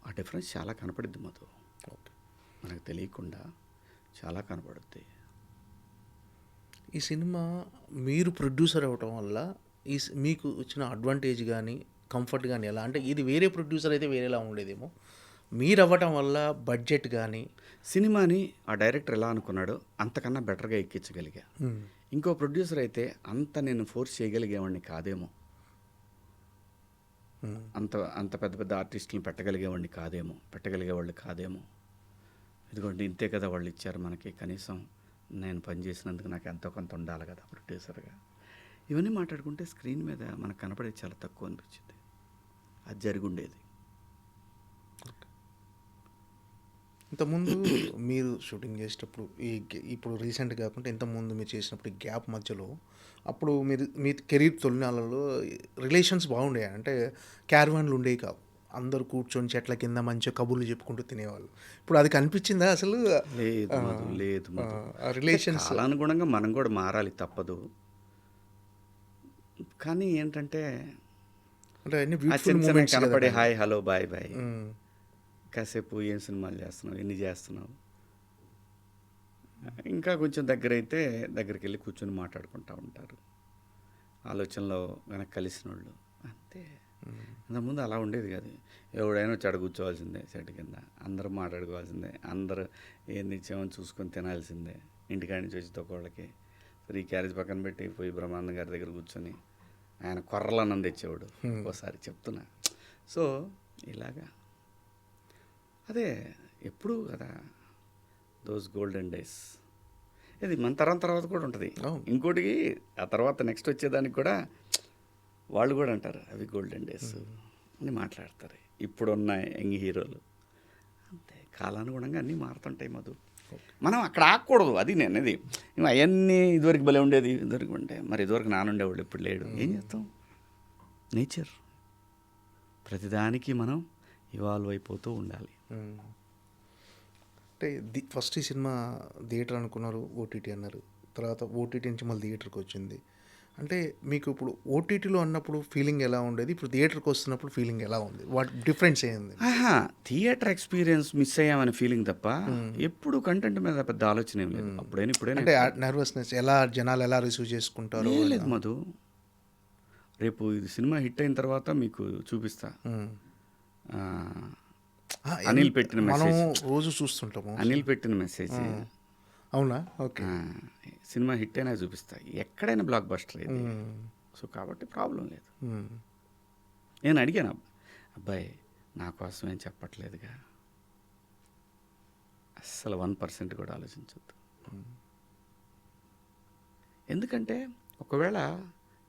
ఆ డిఫరెన్స్ చాలా కనపడుద్ది మధు. ఓకే, మనకు తెలియకుండా చాలా కనపడుద్ది. ఈ సినిమా మీరు ప్రొడ్యూసర్ అవ్వటం వల్ల మీకు వచ్చిన అడ్వాంటేజ్ కానీ కంఫర్ట్ కానీ ఎలా అంటే, ఇది వేరే ప్రొడ్యూసర్ అయితే వేరేలా ఉండేదేమో, మీరు అవ్వటం వల్ల బడ్జెట్ కానీ సినిమాని ఆ డైరెక్టర్ ఎలా అనుకున్నాడో అంతకన్నా బెటర్గా ఎక్కించగలిగా. ఇంకో ప్రొడ్యూసర్ అయితే అంత నేను ఫోర్స్ చేయగలిగేవాడిని కాదేమో, అంత పెద్ద పెద్ద ఆర్టిస్టులను పెట్టగలిగేవాళ్ళు కాదేమో. ఇదిగోండి ఇంతే కదా వాళ్ళు ఇచ్చారు మనకి, కనీసం నేను పనిచేసినందుకు నాకు ఎంతో కొంత ఉండాలి కదా ప్రొడ్యూసర్గా. ఇవన్నీ మాట్లాడుకుంటే స్క్రీన్ మీద మనకు కనపడేది చాలా తక్కువ అనిపించింది. అది జరిగి ఉండేది. ఇంతకుముందు మీరు షూటింగ్ చేసేటప్పుడు ఇప్పుడు రీసెంట్ కాకుండా ఇంతకుముందు మీరు చేసినప్పుడు ఈ గ్యాప్ మధ్యలో, అప్పుడు మీరు మీ కెరీర్ తొలినాళ్ళలో రిలేషన్స్ బాగుండేవి. అంటే క్యారవాన్లు ఉండేవి కావు, అందరూ కూర్చొని చెట్ల కింద మంచిగా కబుర్లు చెప్పుకుంటూ తినేవాళ్ళు. ఇప్పుడు అది కనిపించిందా అసలు? లేదు రిలేషన్స్ అనుగుణంగా మనం కూడా మారాలి, తప్పదు. కానీ ఏంటంటే అంటే అన్ని కనపడే హాయ్ హలో బాయ్ బాయ్, కాసేపు ఏం సినిమాలు చేస్తున్నావు, ఎన్ని చేస్తున్నావు, ఇంకా కొంచెం దగ్గరికి వెళ్ళి కూర్చొని మాట్లాడుకుంటూ ఉంటారు. ఆలోచనలో వెనక్కి కలిసిన వాళ్ళు అంతే. ఇంతకుముందు అలా ఉండేది కాదు. ఎవడైనా వచ్చి అక్కడ కూర్చోవాల్సిందే, చెట్టు కింద అందరూ మాట్లాడుకోవాల్సిందే, అందరూ ఏంది ఇచ్చామని చూసుకొని తినాల్సిందే. ఇంటికాడి నుంచి వచ్చి తొక్కవాళ్ళకి సరే ఈ క్యారేజ్ పక్కన పెట్టి పోయి బ్రహ్మానందం గారి దగ్గర కూర్చొని ఆయన కొర్రలు అన్నం తెచ్చేవాడు ఒకసారి చెప్తున్నా. సో ఇలాగా అదే ఎప్పుడు కదా దోస్ గోల్డెన్ డేస్. ఇది మన తరం తర్వాత కూడా ఉంటుంది. ఇంకోటి ఆ తర్వాత నెక్స్ట్ వచ్చేదానికి కూడా వాళ్ళు కూడా అంటారు అవి గోల్డెన్ డేస్ అని మాట్లాడతారు ఇప్పుడున్న యంగ్ హీరోలు. అంతే, కాలానుగుణంగా అన్నీ మారుతుంటాయి మధు. మనం అక్కడ ఆగకూడదు, అది నేను ఇది అవన్నీ ఇదివరకు భలే ఉండేది, ఇదివరకు ఉంటే మరి ఇదివరకు నానుండేవాళ్ళు ఇప్పుడు లేడు. ఏం చేస్తాం, నేచర్. ప్రతిదానికి మనం ఇవాల్వ్ అయిపోతూ ఉండాలి. అంటే ఫస్ట్ ఈ సినిమా థియేటర్ అనుకున్నారు, ఓటీటీ అన్నారు, తర్వాత ఓటీటీ నుంచి మళ్ళీ థియేటర్కి వచ్చింది. అంటే మీకు ఇప్పుడు ఓటీటీలో అన్నప్పుడు ఫీలింగ్ ఎలా ఉండేది, ఇప్పుడు థియేటర్కి వస్తున్నప్పుడు ఫీలింగ్ ఎలా ఉంది, వాట్ డిఫరెన్స్ ఏంది? థియేటర్ ఎక్స్పీరియన్స్ మిస్ అయ్యామనే ఫీలింగ్ తప్ప ఎప్పుడు కంటెంట్ మీద పెద్ద ఆలోచన ఏం లేదు. ఇప్పుడైనా అంటే నర్వస్నెస్ ఎలా, జనాలు ఎలా రిసీవ్ చేసుకుంటారు లేదు మధు. రేపు ఇది సినిమా హిట్ అయిన తర్వాత మీకు చూపిస్తా. అనిల్ పెట్టిన మెసేజ్ రోజు చూస్తుంటాము. అనిల్ పెట్టిన మెసేజ్ అవునా? ఓకే. సినిమా హిట్ అయినా చూపిస్తా. ఎక్కడైనా బ్లాక్ బస్టర్ ఇది. సో కాబట్టి ప్రాబ్లం లేదు. నేను అడిగాను, అబ్బాయి నా కోసం ఏం చెప్పట్లేదుగా, అస్సలు 1% కూడా ఆలోచించొద్దు. ఎందుకంటే ఒకవేళ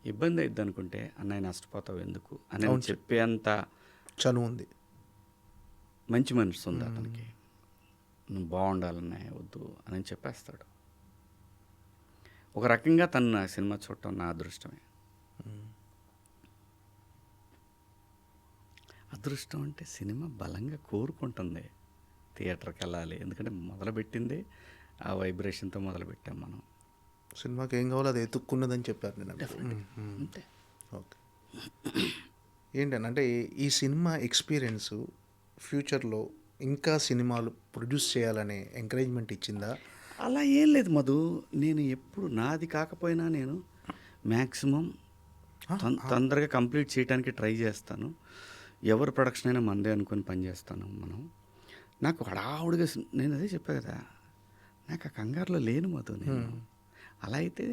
ఇబ్బంది అయిద్ది అనుకుంటే అన్నయ్య నష్టపోతావు ఎందుకు అని చెప్పేంత చనువు ఉంది, మంచి మనసు ఉంది అతనికి. నువ్వు బాగుండాలన్నయ్య వద్దు అని చెప్పేస్తాడు. ఒక రకంగా తను నా సినిమా చూడటం నా అదృష్టమే. అదృష్టం అంటే సినిమా బలంగా కోరుకుంటుంది థియేటర్కి వెళ్ళాలి. ఎందుకంటే మొదలుపెట్టింది ఆ వైబ్రేషన్తో మొదలుపెట్టాం మనం. సినిమాకి ఏం కావాలో అది ఎత్తుక్కున్నదని చెప్పారు నేను. అంతే. ఓకే. ఏంటంటే ఈ సినిమా ఎక్స్పీరియన్స్ ఫ్యూచర్లో ఇంకా సినిమాలు ప్రొడ్యూస్ చేయాలనే ఎంకరేజ్మెంట్ ఇచ్చిందా? అలా ఏం లేదు మధు. నేను ఎప్పుడు నాది కాకపోయినా నేను మ్యాక్సిమం తొందరగా కంప్లీట్ చేయడానికి ట్రై చేస్తాను. ఎవరి ప్రొడక్షన్ అయినా మందే అనుకొని పనిచేస్తాను మనం. నాకు హడావుడిగా నేను అదే చెప్పా కదా, నాకు ఆ కంగారులో లేను మధు. నేను అలా అయితే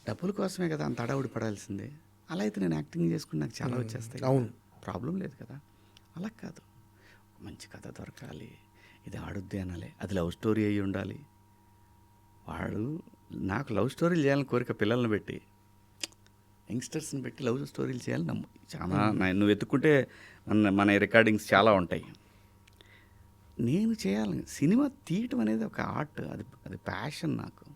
డబ్బుల కోసమే కదా అంత హడావుడి పడాల్సిందే. అలా అయితే నేను యాక్టింగ్ చేసుకుని నాకు చాలా వచ్చేస్తాయి. అవును, ప్రాబ్లం లేదు కదా. అలా కాదు, మంచి కథ దొరకాలి, ఇది ఆడుద్ది అనాలి, అది లవ్ స్టోరీ అయ్యి ఉండాలి. నాకు లవ్ స్టోరీలు చేయాలని కోరిక, పిల్లల్ని పెట్టి యంగ్స్టర్స్ని పెట్టి లవ్ స్టోరీలు చేయాలని చాలా. నువ్వు వెతుక్కుంటే మన రికార్డింగ్స్ చాలా ఉంటాయి. నేను చేయాలి, సినిమా తీయటం అనేది ఒక ఆర్ట్, అది ప్యాషన్ నాకు.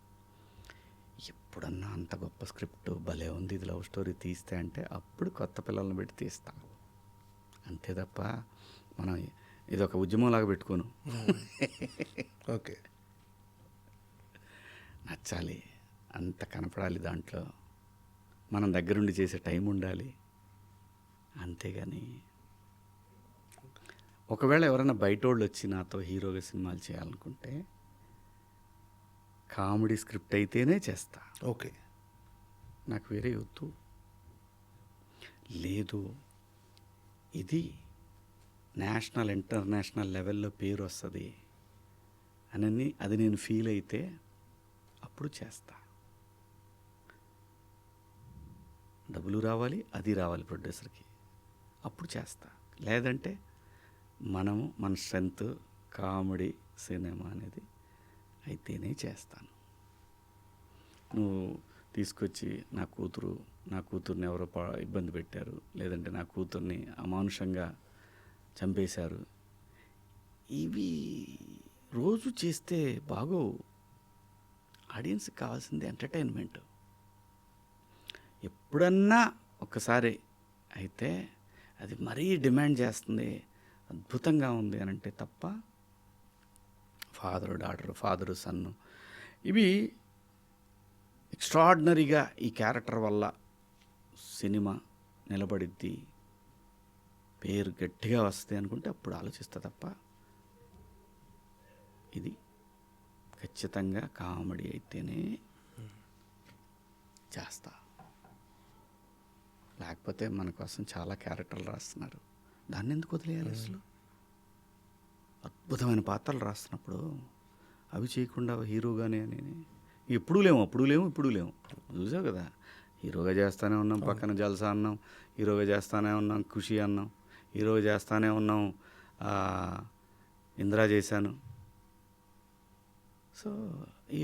ఎప్పుడన్నా అంత గొప్ప స్క్రిప్ట్ భలే ఉంది, ఇది లవ్ స్టోరీ తీస్తే అంటే అప్పుడు కొత్త పిల్లల్ని పెట్టి తీస్తా. అంతే తప్ప మనం ఇది ఒక ఉద్యమంలాగా పెట్టుకోను. ఓకే. నచ్చాలి, అంత కనపడాలి, దాంట్లో మనం దగ్గరుండి చేసే టైం ఉండాలి. అంతేగాని ఒకవేళ ఎవరైనా బయట వాళ్ళు వచ్చి నాతో హీరోగా సినిమాలు చేయాలనుకుంటే కామెడీ స్క్రిప్ట్ అయితేనే చేస్తా. ఓకే. నాకు వేరే వద్దు. లేదు, ఇది నేషనల్ ఇంటర్నేషనల్ లెవెల్లో పేరు వస్తుంది అని అది నేను ఫీల్ అయితే అప్పుడు చేస్తా. డబ్బులు రావాలి, అది రావాలి ప్రొడ్యూసర్కి, అప్పుడు చేస్తా. లేదంటే మనము మన స్ట్రెంత్ కామెడీ సినిమా అనేది అయితేనే చేస్తాను. నువ్వు తీసుకొచ్చి నా కూతుర్ని ఎవరో ఇబ్బంది పెట్టారు, లేదంటే నా కూతుర్ని అమానుషంగా చంపేశారు, ఇవి రోజు చేస్తే బాగోవు. ఆడియన్స్కి కావాల్సింది ఎంటర్టైన్మెంట్. ఎప్పుడన్నా ఒక్కసారి అయితే అది మరీ డిమాండ్ చేస్తుంది, అద్భుతంగా ఉంది అని అంటే తప్ప ఫాదరు డాటరు, ఫాదరు సన్ను, ఇవి ఎక్స్ట్రాడినరీగా ఈ క్యారెక్టర్ వల్ల సినిమా నిలబడిద్ది, పేరు గట్టిగా వస్తుంది అనుకుంటే అప్పుడు ఆలోచిస్తా తప్ప ఇది ఖచ్చితంగా కామెడీ అయితేనే చేస్తా. లేకపోతే మన కోసం చాలా క్యారెక్టర్లు రాస్తున్నారు, దాన్ని ఎందుకు వదిలేయాలి అసలు? అద్భుతమైన పాత్రలు రాస్తున్నప్పుడు అవి చేయకుండా హీరోగానే అని ఎప్పుడూ లేము, అప్పుడు లేము, ఇప్పుడు లేము. చూసావు కదా, హీరోగా చేస్తానే ఉన్నాం, పక్కన జల్సా అన్నాం, హీరోగా చేస్తానే ఉన్నాం, ఖుషి అన్నాం, హీరోగా చేస్తానే ఉన్నాం, ఇందిరా చేశాను. సో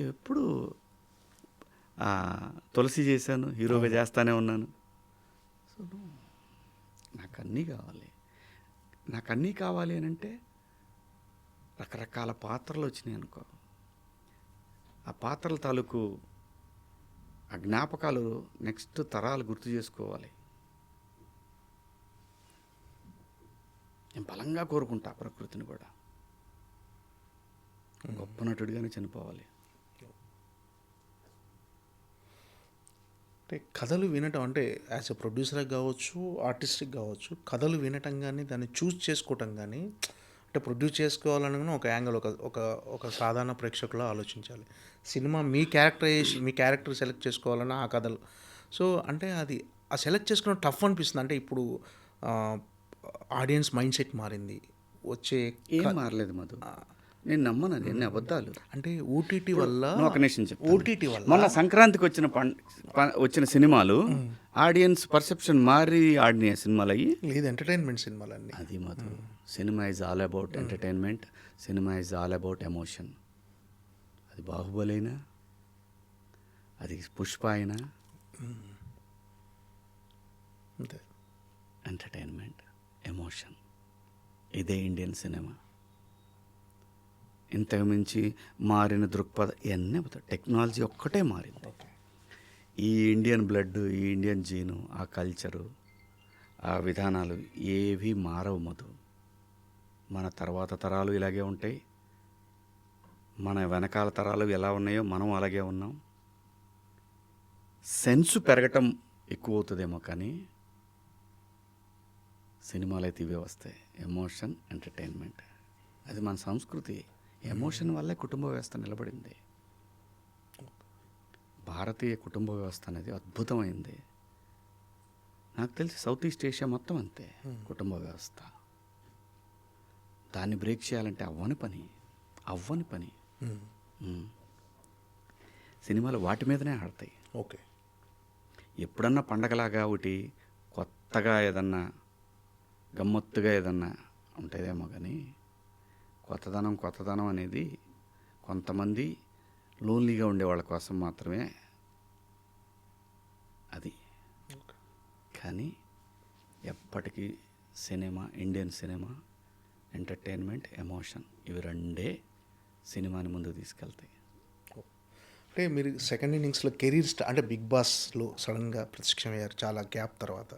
ఎప్పుడు తులసి చేశాను, హీరోగా చేస్తానే ఉన్నాను. సో నాకు అన్నీ కావాలి. నాకు అన్నీ కావాలి అని అంటే రకరకాల పాత్రలు వచ్చినాయి అనుకో, ఆ పాత్రల తాలూకు ఆ జ్ఞాపకాలు నెక్స్ట్ తరాలు గుర్తు చేసుకోవాలి. నేను బలంగా కోరుకుంటా ప్రకృతిని కూడా, గొప్ప నటుడిగానే చనిపోవాలి. అంటే కథలు వినటం అంటే యాజ్ ఎ ప్రొడ్యూసర్కి కావచ్చు, ఆర్టిస్ట్కి కావచ్చు, కథలు వినటం కానీ దాన్ని చూస్ చేసుకోవటం కానీ, అంటే ప్రొడ్యూస్ చేసుకోవాలని ఒక యాంగిల్, ఒక సాధారణ ప్రేక్షకులా ఆలోచించాలి. సినిమా మీ క్యారెక్టర్ సెలెక్ట్ చేసుకోవాలన్నా ఆ కథలు. సో అంటే అది ఆ సెలెక్ట్ చేసుకున్న టఫ్ అనిపిస్తుంది. అంటే ఇప్పుడు ఆడియన్స్ మైండ్ సెట్ మారింది. వచ్చే ఏం మారలేదు మధు, నేను నమ్మను అది, ఎన్ని అబద్ధాలు. అంటే ఓటీటీ వల్ల, ఒక నిమిషం చెప్తాను. ఓటీటీ వల్ల మొన్న సంక్రాంతికి వచ్చిన సినిమాలు ఆడియన్స్ పర్సెప్షన్ మారి ఆడినాయి సినిమాలు అయ్యి. లేదు, ఎంటర్టైన్మెంట్ సినిమాలన్నీ. అది Madhu, cinema is all about entertainment, cinema is all about emotion. అది బాహుబలి అయినా, అది పుష్ప అయినా, అంతే. ఎంటర్టైన్మెంట్, ఎమోషన్, ఇదే ఇండియన్ సినిమా. ఇంతకు మించి మారిన దృక్పథం ఇవన్నీ టెక్నాలజీ ఒక్కటే మారింది. ఈ ఇండియన్ బ్లడ్, ఈ ఇండియన్ జీను, ఆ కల్చరు, ఆ విధానాలు ఏవి మారవు మధు. మన తర్వాత తరాలు ఇలాగే ఉంటాయి, మన వెనకాల తరాలు ఎలా ఉన్నాయో మనం అలాగే ఉన్నాం. సెన్సు పెరగటం ఎక్కువ అవుతుందేమో, కానీ సినిమాలు అయితే ఇవే వస్తాయి, ఎమోషన్, ఎంటర్టైన్మెంట్. అది మన సంస్కృతి. ఎమోషన్ వల్లే కుటుంబ వ్యవస్థ నిలబడింది. భారతీయ కుటుంబ వ్యవస్థ అనేది అద్భుతమైంది. నాకు తెలిసి సౌత్ ఈస్ట్ ఏషియా మొత్తం అంతే కుటుంబ వ్యవస్థ. దాన్ని బ్రేక్ చేయాలంటే అవ్వని పని. సినిమాలు వాటి మీదనే ఆడతాయి. ఓకే. ఎప్పుడన్నా పండగలాగా ఒకటి కొత్తగా ఏదన్నా గమ్మత్తుగా ఏదన్నా ఉంటుందేమో, కానీ కొత్తదనం అనేది కొంతమంది లోన్లీగా ఉండే వాళ్ళ కోసం మాత్రమే అది. కానీ ఎప్పటికీ cinema, Indian cinema, entertainment, emotion, ఇవి రెండే సినిమాని ముందుకు తీసుకెళ్తాయి. అంటే మీరు సెకండ్ ఇన్నింగ్స్లో కెరీర్ అంటే బిగ్ బాస్లో సడన్గా ప్రత్యక్షమయ్యారు చాలా గ్యాప్ తర్వాత.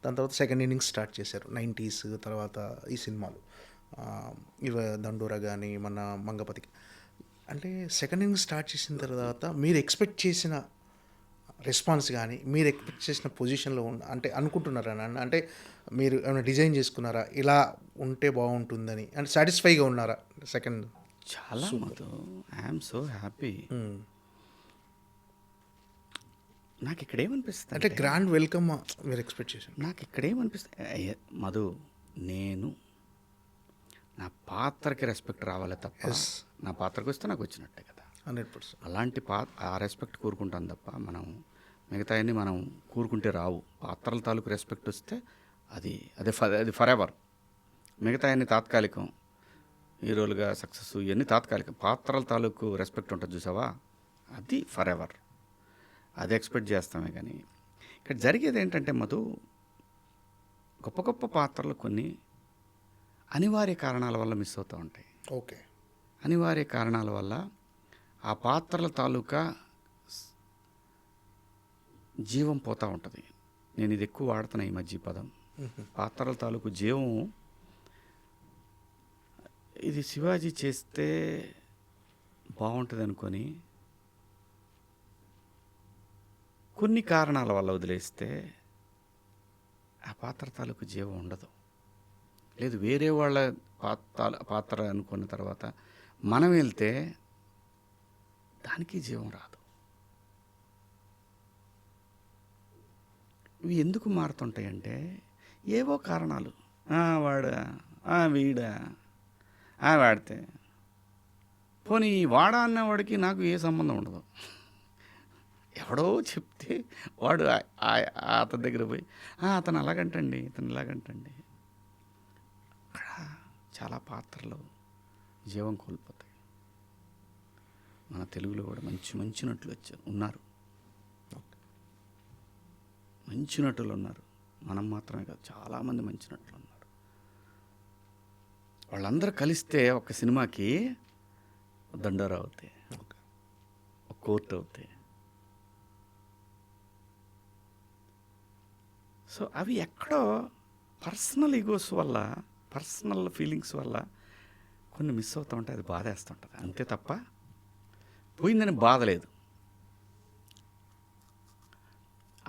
దాని తర్వాత సెకండ్ ఇన్నింగ్స్ స్టార్ట్ చేశారు 90s తర్వాత ఈ సినిమాలు, ఇవ దండోరా కానీ మన మంగపతికి. అంటే సెకండ్ ఇన్నింగ్స్ స్టార్ట్ చేసిన తర్వాత మీరు ఎక్స్పెక్ట్ చేసిన రెస్పాన్స్ కానీ, మీరు ఎక్స్పెక్ట్ చేసిన పొజిషన్లో అంటే అనుకుంటున్నారా? అంటే మీరు ఏమైనా డిజైన్ చేసుకున్నారా, ఇలా ఉంటే బాగుంటుందని, అంటే సాటిస్ఫైగా ఉన్నారా? సెకండ్ చాలా మధు, ఐఎమ్ సో హ్యాపీ. నాకు ఇక్కడ ఏమనిపిస్తుంది అంటే గ్రాండ్ వెల్కమ్ మీరు ఎక్స్పెక్ట్ చేశారు. నాకు ఇక్కడ ఏమనిపిస్తుంది మధు, నేను నా పాత్రకి రెస్పెక్ట్ రావాలి తప్ప, నా పాత్రకు వస్తే నాకు వచ్చినట్టే కదా 100%. అలాంటి ఆ రెస్పెక్ట్ కోరుకుంటాను తప్ప మనం మిగతా అన్నీ మనం కోరుకుంటే రావు. పాత్రల తాలూకు రెస్పెక్ట్ వస్తే అది ఫర్ ఎవర్. మిగతా అన్ని తాత్కాలికం, హీరోలుగా సక్సెస్ ఇవన్నీ తాత్కాలికం. పాత్రల తాలూకు రెస్పెక్ట్ ఉంటుంది చూసావా, అది ఫర్ ఎవర్. అది ఎక్స్పెక్ట్ చేస్తామే. కానీ ఇక్కడ జరిగేది ఏంటంటే మధు, గొప్ప గొప్ప పాత్రలు కొన్ని అనివార్య కారణాల వల్ల మిస్ అవుతూ ఉంటాయి. ఓకే. అనివార్య కారణాల వల్ల ఆ పాత్రల తాలూకా జీవం పోతూ ఉంటుంది. నేను ఇది ఎక్కువ వాడుతున్నా ఈ మధ్య పదం, పాత్రల తాలూకు జీవం. ఇది శివాజీ చేస్తే బాగుంటుంది అనుకొని కొన్ని కారణాల వల్ల వదిలేస్తే ఆ పాత్ర తాలూకు జీవం ఉండదు. లేదు, వేరే వాళ్ళ పాత్ర అనుకున్న తర్వాత మనం వెళ్తే దానికి జీవం రాదు. ఇవి ఎందుకు మారుతుంటాయంటే ఏవో కారణాలు. వాడా, వీడా, వాడితే పోనీ ఈ వాడా అన్నవాడికి నాకు ఏ సంబంధం ఉండదు. ఎవడో చెప్తే వాడు అతని దగ్గర పోయి అతను అలాగంటండి, ఇతను ఇలాగంటండి. అక్కడ చాలా పాత్రలు జీవం కోల్పోతాయి. మన తెలుగులో కూడా మంచి మంచి నటులు ఉన్నారు, మంచి నటులు ఉన్నారు. మనం మాత్రమే కాదు, చాలామంది మంచి నటులు ఉన్నారు. వాళ్ళందరూ కలిస్తే ఒక సినిమాకి దండోరా అవుతాయి, ఒక కోర్టు అవుతాయి. సో అవి ఎక్కడో పర్సనల్ ఈగోస్ వల్ల, పర్సనల్ ఫీలింగ్స్ వల్ల కొన్ని మిస్ అవుతూ ఉంటాయి. అది బాధేస్తుంటుంది అంతే తప్ప పోయిందని బాధ లేదు.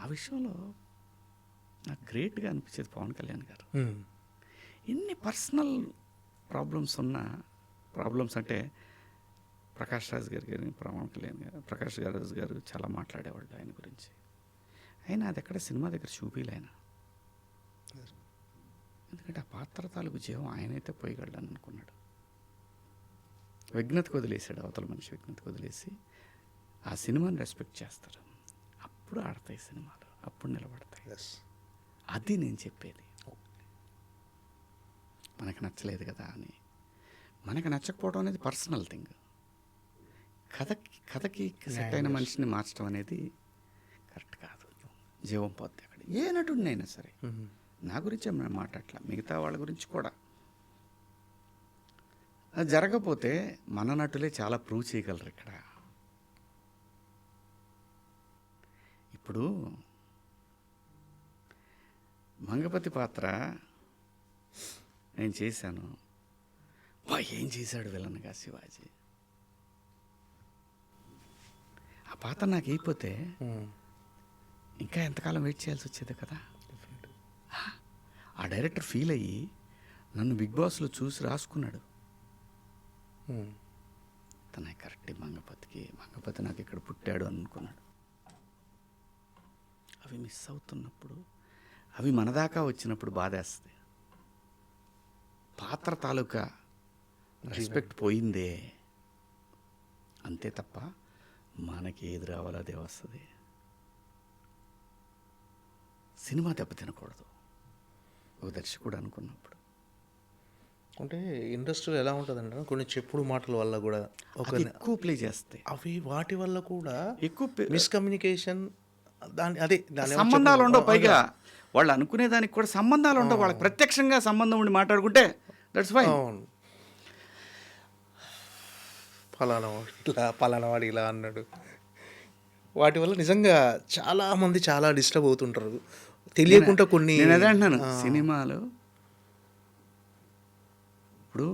ఆ విషయంలో నాకు గ్రేట్గా అనిపించేది పవన్ కళ్యాణ్ గారు. ఎన్ని పర్సనల్ ప్రాబ్లమ్స్ ఉన్నా, ప్రాబ్లమ్స్ అంటే ప్రకాష్ రాజ్ గారు కానీ పవన్ కళ్యాణ్ గారు, ప్రకాష్ రాజ్ గారు చాలా మాట్లాడేవాళ్ళు ఆయన గురించి. అయినా అది ఎక్కడ సినిమా దగ్గర చూపిలే ఆయన. ఎందుకంటే ఆ పాత్ర తాలూకు జీవం ఆయనైతే పోయగలడని అనుకున్నాడు. విఘ్నతకు వదిలేశాడు, అవతల మనిషి విఘ్నతకు వదిలేసి ఆ సినిమాని రెస్పెక్ట్ చేస్తారు. అప్పుడు ఆడతాయి సినిమాలు, అప్పుడు నిలబడతాయి. అది నేను చెప్పేది. మనకు నచ్చలేదు కదా అని, మనకు నచ్చకపోవడం అనేది పర్సనల్ థింగ్. కథకి సెట్ అయిన మనిషిని మార్చడం అనేది కరెక్ట్ కాదు. జీవం పోద్ది అక్కడ. ఏ నటుడినైనా సరే, నా గురించే మనం మాట్లాడట్లా, మిగతా వాళ్ళ గురించి కూడా. అది జరగకపోతే మన నటులే చాలా ప్రూవ్ చేయగలరు ఇక్కడ. ఇప్పుడు మంగపతి పాత్ర నేను చేశాను. ఏం చేశాడు విలన్గా శివాజీ. ఆ పాత్ర నాకు అయిపోతే ఇంకా ఎంతకాలం వెయిట్ చేయాల్సి వచ్చేది కదా. ఆ డైరెక్టర్ ఫీల్ అయ్యి నన్ను బిగ్ బాస్లో చూసి రాసుకున్నాడు. తన కరెక్ట్ మంగపతి నాకు ఇక్కడ పుట్టాడు అనుకున్నాడు. అవి మిస్ అవుతున్నప్పుడు, అవి మన దాకా వచ్చినప్పుడు బాధేస్తుంది. పాత్ర తాలూకా రెస్పెక్ట్ పోయిందే అంతే తప్ప మనకి ఏది రావాలో అదే వస్తుంది. సినిమా దెబ్బతినకూడదు ఒక దర్శకుడు అనుకున్నప్పుడు. అంటే ఇండస్ట్రీలో ఎలా ఉంటుందంటే కొన్ని చెప్పుడు మాటల వల్ల కూడా ఎక్కువ ప్లే చేస్తాయి. అవి వాటి వల్ల కూడా ఎక్కువ మిస్కమ్యూనికేషన్, దాని సంబంధాలు ఉండవు. పైగా వాళ్ళు అనుకునే దానికి కూడా సంబంధాలు ఉండవు. వాళ్ళకి ప్రత్యక్షంగా సంబంధం ఉండి మాట్లాడుకుంటే దట్స్ ఫైన్. పలానా వాడు ఇలా అన్నాడు. వాటి వల్ల నిజంగా చాలామంది చాలా డిస్టర్బ్ అవుతుంటారు తెలియకుండా. కొన్ని నేను అదే అంటున్నాను, సినిమాలు ఇప్పుడు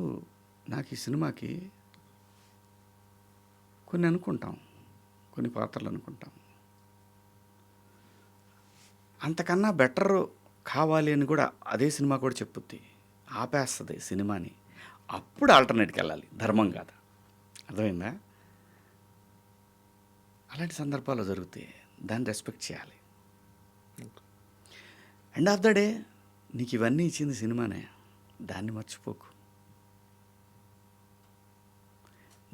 నాకు ఈ సినిమాకి కొన్ని అనుకుంటాం, కొన్ని పాత్రలు అనుకుంటాం, అంతకన్నా బెటర్ కావాలి అని కూడా అదే సినిమా కూడా చెప్పుద్ది, ఆపేస్తుంది సినిమాని. అప్పుడు ఆల్టర్నేట్కి వెళ్ళాలి, ధర్మం కాదు. అర్థమైందా? అలాంటి సందర్భాలు జరుగుతాయి, దాన్ని రెస్పెక్ట్ చేయాలి. ఎండ్ ఆఫ్ ద డే నీకు ఇవన్నీ ఇచ్చింది సినిమానే, దాన్ని మర్చిపోకు.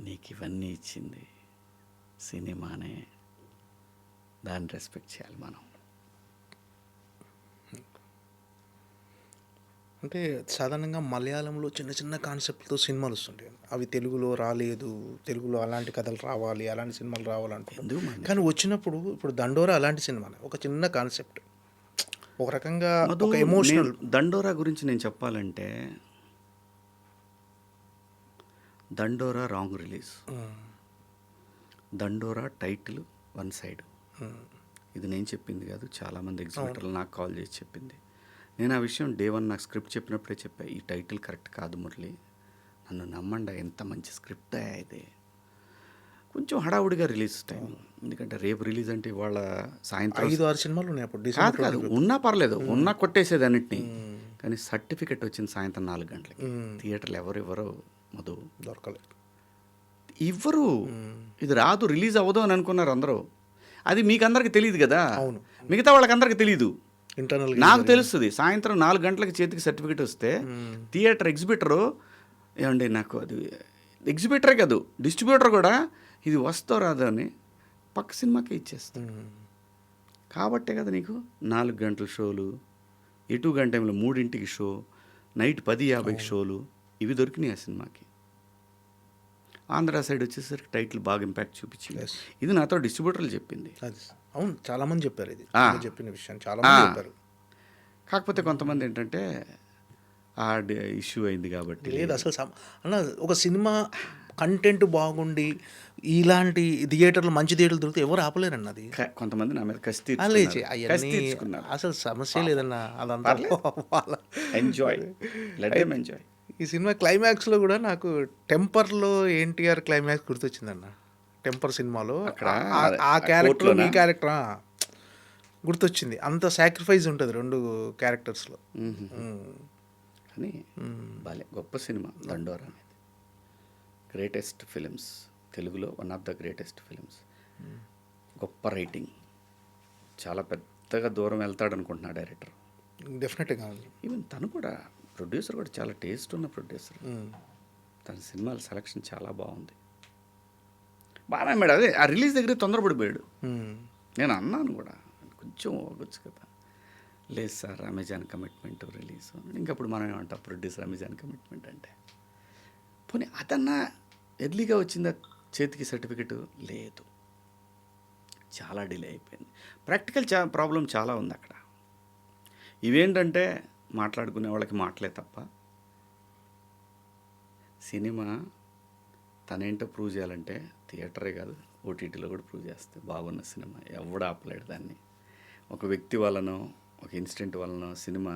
నీకు ఇవన్నీ ఇచ్చింది సినిమానే, దాన్ని రెస్పెక్ట్ చేయాలి మనం. అంటే సాధారణంగా మలయాళంలో చిన్న చిన్న కాన్సెప్ట్తో సినిమాలు వస్తుంటాయి. అవి తెలుగులో రాలేదు, తెలుగులో అలాంటి కథలు రావాలి, అలాంటి సినిమాలు రావాలంటే. కానీ వచ్చినప్పుడు ఇప్పుడు దండోరా అలాంటి సినిమానే, ఒక చిన్న కాన్సెప్ట్, ఒక రకంగా ఒక ఎమోషనల్. దండోరా గురించి నేను చెప్పాలంటే, దండోరా రాంగ్ రిలీజ్. దండోరా టైటిల్ వన్ సైడ్. ఇది నేను చెప్పింది కాదు, చాలామంది ఎగ్జిబిటర్లు నాకు కాల్ చేసి చెప్పింది. నేను ఆ విషయం డే 1 నాకు స్క్రిప్ట్ చెప్పినప్పుడే చెప్పా, ఈ టైటిల్ కరెక్ట్ కాదు మురళి, నన్ను నమ్మండి, ఎంత మంచి స్క్రిప్ట్ ఇది. కొంచెం హడావుడిగా రిలీజ్ టైం, ఎందుకంటే రేపు రిలీజ్ అంటే వాళ్ళ సాయంత్రం 5-6 సినిమాలు ఉన్నాయి అప్పుడు. కాదు ఉన్నా పర్లేదు, ఉన్నా కొట్టేసేది అన్నిటినీ. కానీ సర్టిఫికెట్ వచ్చింది సాయంత్రం 4 గంటలకి. థియేటర్లు ఎవరు మధు దొరకలేదు, ఇవ్వరు. ఇది రాదు, రిలీజ్ అవ్వదు అని అనుకున్నారు అందరూ. అది మీకు అందరికి తెలియదు కదా, మిగతా వాళ్ళకి అందరికి తెలియదు. ఇంటర్నల్ నాకు తెలుస్తుంది సాయంత్రం 4 గంటలకు చేతికి సర్టిఫికేట్ వస్తే థియేటర్ ఎగ్జిబిటరు ఏమండి నాకు అది ఎగ్జిబిటరే కాదు డిస్ట్రిబ్యూటర్ కూడా ఇది వస్తో రాదో అని పక్క సినిమాకే ఇచ్చేస్తాను. కాబట్టే కదా నీకు 4 గంటల షోలు, ఎటు గంట టైంలో 3ంటికి షో, నైట్ 10:50కి షోలు ఇవి దొరికినాయి ఆ సినిమాకి. ఆంధ్ర సైడ్ వచ్చేసరికి టైటిల్ బాగా ఇంపాక్ట్ చూపించింది. ఇది నాతో డిస్ట్రిబ్యూటర్లు చెప్పింది. అది అవును, చాలా మంది చెప్పారు ఇది చెప్పిన విషయం, చాలా ఆ. మంది చెప్పారు. కాకపోతే కొంతమంది ఏంటంటే ఆ ఇష్యూ అయింది కాబట్టి లేదు అసలు అన్న ఒక సినిమా కంటెంట్ బాగుండి ఇలాంటి థియేటర్లు మంచి థియేటర్లు దొరికితే ఎవరు ఆపలేరన్న అది. కొంతమంది నా మీద కసి అవన్నీ అసలు సమస్య లేదన్న, అదంతా ఎంజాయ్ లెట్ దెమ్ ఎంజాయ్. ఈ సినిమా క్లైమాక్స్లో కూడా నాకు టెంపర్లో ఎన్టీఆర్ క్లైమాక్స్ గుర్తొచ్చిందన్న. టెంపర్ సినిమాలో అక్కడ ఆ క్యారెక్టర్ కోర్టులోనా? ఈ క్యారెక్టర్ గుర్తొచ్చింది. అంత సాక్రిఫైస్ ఉంటుంది 2 క్యారెక్టర్స్లో. కానీ భలే గొప్ప సినిమా దండోరా అనేది. గ్రేటెస్ట్ ఫిలిమ్స్ తెలుగులో, one of the greatest films. గొప్ప రైటింగ్, చాలా పెద్దగా దూరం వెళ్తాడు అనుకుంటున్నా డైరెక్టర్. డెఫినెట్గా ఈవెన్ తను కూడా ప్రొడ్యూసర్ కూడా చాలా టేస్ట్ ఉన్న ప్రొడ్యూసర్. తన సినిమాల సెలక్షన్ చాలా బాగుంది. బాగా మేడం అదే ఆ రిలీజ్ దగ్గర తొందరపడిపోయాడు. నేను అన్నాను కూడా కొంచెం అవ్వచ్చు కదా. లేదు సార్ అమెజాన్ కమిట్మెంట్ రిలీజ్. ఇంకప్పుడు మనం ఏమంటాం ప్రొడ్యూసర్ అమెజాన్ కమిట్మెంట్ అంటే. పోనీ అదన్నా ఎర్లీగా వచ్చిందా చేతికి సర్టిఫికెట్? లేదు, చాలా డిలే అయిపోయింది. ప్రాక్టికల్ ప్రాబ్లం చాలా ఉంది అక్కడ. ఇవేంటంటే మాట్లాడుకునే వాళ్ళకి మాటలే తప్ప సినిమా తనేంటో ప్రూవ్ చేయాలంటే థియేటరే కాదు ఓటీటీలో కూడా ప్రూవ్ చేస్తే బాగున్న సినిమా ఎవడు ఆపలేడు దాన్ని. ఒక వ్యక్తి వలనో ఒక ఇన్సిడెంట్ వలనో సినిమా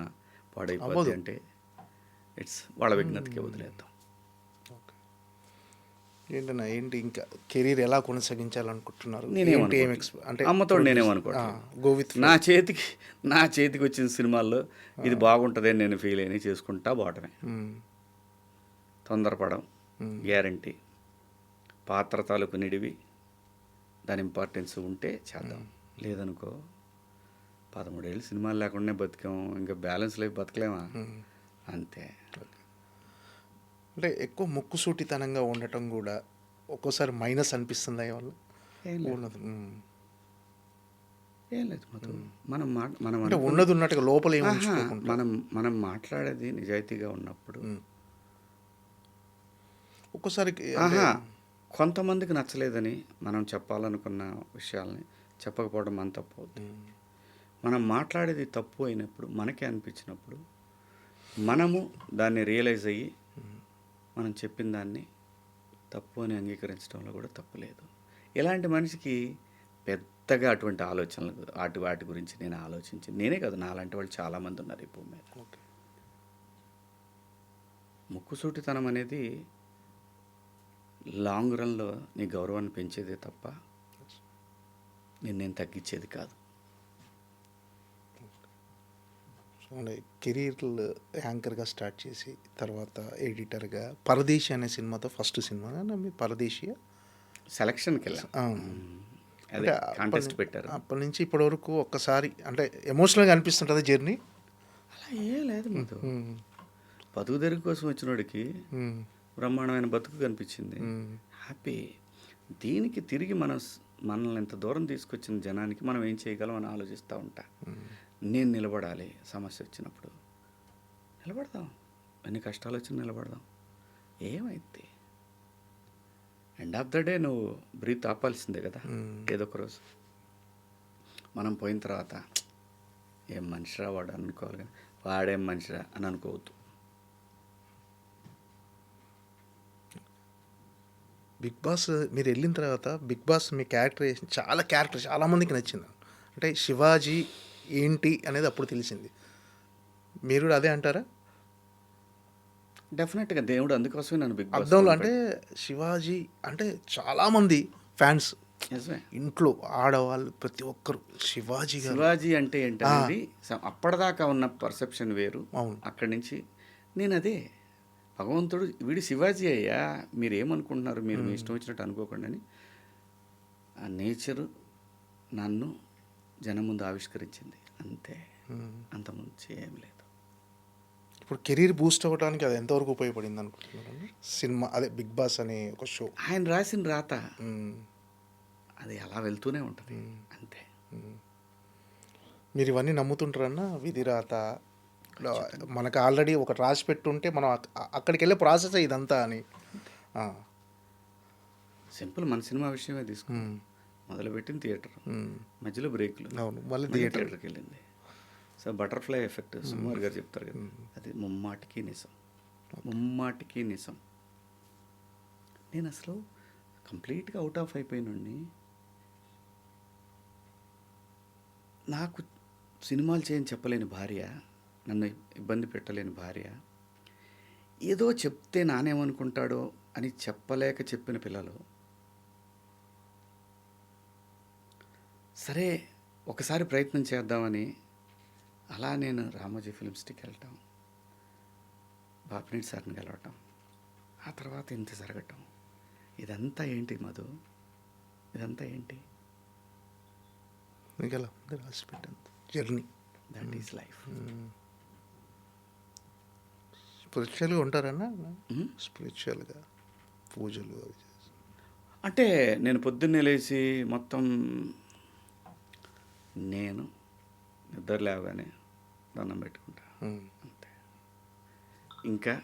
పాడైపోద్ది అంటే ఇట్స్ వాళ్ళ విఘ్నతకే వదిలేద్దాం. ఏంటన్నా ఏంటి ఇంకా కెరీర్ ఎలా కొనసాగించాలనుకుంటున్నారు? అంటే అమ్మతో నేనేమనుకోవట్లేదు. నా చేతికి వచ్చిన సినిమాల్లో ఇది బాగుంటుంది అని నేను ఫీల్ అయినా చేసుకుంటా బాటమే. తొందరపడం గ్యారంటీ. పాత్ర తాలూకు నిడివి దాని ఇంపార్టెన్స్ ఉంటే చేద్దాం. లేదనుకో 13 ఏళ్ళు సినిమాలు లేకుండానే బతికాము, ఇంకా బ్యాలెన్స్ లైఫ్ బతకలేమా? అంతే. అంటే ఎక్కువ ముక్కుసూటితనంగా ఉండటం కూడా ఒక్కోసారి మైనస్ అనిపిస్తుందా వల్ల? ఏం లేదు మధు, మనం అంటే ఉన్నది ఉన్నట్టుగా లోపల మనం మాట్లాడేది నిజాయితీగా ఉన్నప్పుడు ఒక్కోసారి కొంతమందికి నచ్చలేదని మనం చెప్పాలనుకున్న విషయాల్ని చెప్పకపోవడం మన తప్పు అవుతుంది. మనం మాట్లాడేది తప్పు అయినప్పుడు మనకే అనిపించినప్పుడు మనము దాన్ని రియలైజ్ అయ్యి మనం చెప్పిన దాన్ని తప్పు అని అంగీకరించడంలో కూడా తప్పు లేదు. ఇలాంటి మనిషికి పెద్దగా అటువంటి ఆలోచనలు వాటి గురించి నేను ఆలోచించి నేనే కాదు నాలాంటి వాళ్ళు చాలామంది ఉన్నారు ఈ భూమి మీద. ముక్కుసూటితనం అనేది లాంగ్ రన్లో నీ గౌరవాన్ని పెంచేదే తప్ప నేను తగ్గించేది కాదు. కెరీర్ యాంకర్గా స్టార్ట్ చేసి తర్వాత ఎడిటర్గా పరదేశి అనే సినిమాతో ఫస్ట్ సినిమా మీ పరదేశి సెలక్షన్కి వెళ్ళాం. అదే కాంటెస్ట్ పెట్టారు. అప్పటి నుంచి ఇప్పటి వరకు ఒక్కసారి అంటే ఎమోషనల్గా అనిపిస్తుంటుంది జర్నీ? అలా ఏం లేదు మాతో. బతుకు తెరుగు కోసం వచ్చినోడికి బ్రహ్మాండమైన బతుకు కనిపించింది, హ్యాపీ. దీనికి తిరిగి మనల్ని ఎంత దూరం తీసుకొచ్చిన జనానికి మనం ఏం చేయగలం అని ఆలోచిస్తూ ఉంటా. నేను నిలబడాలి, సమస్య వచ్చినప్పుడు నిలబడదాం, ఎన్ని కష్టాలు వచ్చినా నిలబడదాం. ఏమైంది ఎండ్ ఆఫ్ ద డే నువ్వు బ్రీత్ ఆపాల్సిందే కదా ఏదో ఒక రోజు. మనం పోయిన తర్వాత ఏం మనిషిరా వాడు అనుకోవాలి, కానీ వాడేం మనిషిరా అని అనుకోవద్దు. బిగ్ బాస్ మీరు వెళ్ళిన తర్వాత బిగ్ బాస్ మీ క్యారెక్టర్ చాలా మందికి నచ్చింది. అంటే శివాజీ ఏంటి అనేది అప్పుడు తెలిసింది. మీరు కూడా అదే అంటారా? డెఫినెట్గా దేవుడు అందుకోసమే నన్ను బిగ్ బాస్ అర్థంలో అంటే శివాజీ అంటే చాలామంది ఫ్యాన్స్ ఇంట్లో ఆడవాళ్ళు ప్రతి ఒక్కరు శివాజీ అంటే ఏంటనేది అప్పటిదాకా ఉన్న పర్సెప్షన్ వేరు. అక్కడి నుంచి నేను అదే భగవంతుడు వీడు శివాజీ అయ్యా, మీరు ఏమనుకుంటున్నారు, మీరు మీ ఇష్టం వచ్చినట్టు అనుకోకండి అని ఆ నేచరు నన్ను జనం ముందు ఆవిష్కరించింది అంతే. అంత ముందు ఏం లేదు. ఇప్పుడు కెరీర్ బూస్ట్ అవ్వడానికి అది ఎంతవరకు ఉపయోగపడింది అనుకుంటున్నాను? సినిమా అదే బిగ్ బాస్ అనే ఒక షో. ఆయన రాసిన రాత అది అలా వెళ్తూనే ఉంటుంది అంతే. మీరు ఇవన్నీ నమ్ముతుంటారన్నా? విధి రాత మనకు ఆల్రెడీ ఒక రాసి పెట్టుంటే మనం అక్కడికి వెళ్ళే ప్రాసెస్ ఇదంతా అని. సింపుల్, మన సినిమా విషయమే తీసుకు మొదలుపెట్టిన థియేటర్, మధ్యలో బ్రేక్లు, అవును, మళ్ళీ థియేటర్కి వెళ్ళింది. సో బటర్ఫ్లై ఎఫెక్ట్ సుమార్ గారు చెప్తారు కదా, అది ముమ్మాటికి నిజం, ముమ్మాటికి నిజం. నేను అసలు కంప్లీట్గా అవుట్ ఆఫ్ అయిపోయినండి. నాకు సినిమాలు చేయని చెప్పలేని భార్య, నన్ను ఇబ్బంది పెట్టలేని భార్య, ఏదో చెప్తే నానేమనుకుంటాడో అని చెప్పలేక చెప్పిన పిల్లలు, సరే ఒకసారి ప్రయత్నం చేద్దామని అలా నేను రామోజీ ఫిల్మ్ సిటీకి వెళ్ళటం, బాపినేని సార్ని కలవటం, ఆ తర్వాత ఇంత జరగటం, ఇదంతా ఏంటి మధు? ఇదంతా ఏంటి? మీకు ఎలా రాసి పెట్టాను జర్నీ. That is life. స్పిరిచువల్గా ఉంటారన్నా? స్పిరిచువల్గా పూజలు అవి చేసి. అంటే నేను పొద్దున్నే లేచి మొత్తం నేను నిద్ర లేవగానే దండం పెట్టుకుంటా అంతే. ఇంకా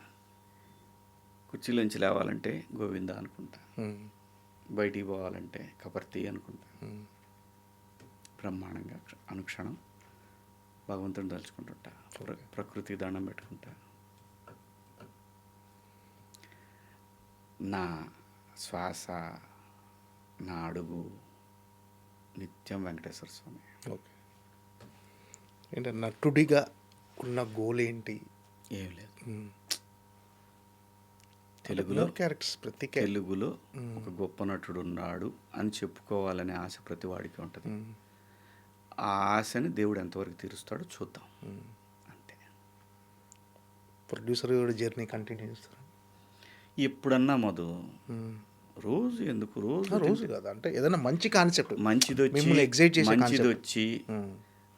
కుర్చీలోంచి లేవాలంటే గోవింద అనుకుంటా, బయటికి పోవాలంటే కబర్తీ అనుకుంటా, బ్రహ్మాండంగా అనుక్షణం భగవంతుని తలుచుకుంటుంటా, ప్రకృతికి దండం పెట్టుకుంటా. నా శ్వాస, నా అడుగు నిత్యం వెంకటేశ్వర స్వామి. ఓకే. ఏంటంటే నటుడిగా ఉన్న గోల్ ఏంటి? ఏం లేదు. తెలుగులో ఒక గొప్ప నటుడు ఉన్నాడు అని చెప్పుకోవాలనే ఆశ ప్రతి వాడికి ఉంటుంది. ఆ ఆశని దేవుడు ఎంతవరకు తీరుస్తాడో చూద్దాం అంతే. ప్రొడ్యూసర్ జర్నీ కంటిన్యూ చేస్తారు ఎప్పుడన్నా మధు? రోజు ఎందుకు? రోజు కాదు, అంటే ఏదైనా మంచి కాన్సెప్ట్, మంచిది వచ్చి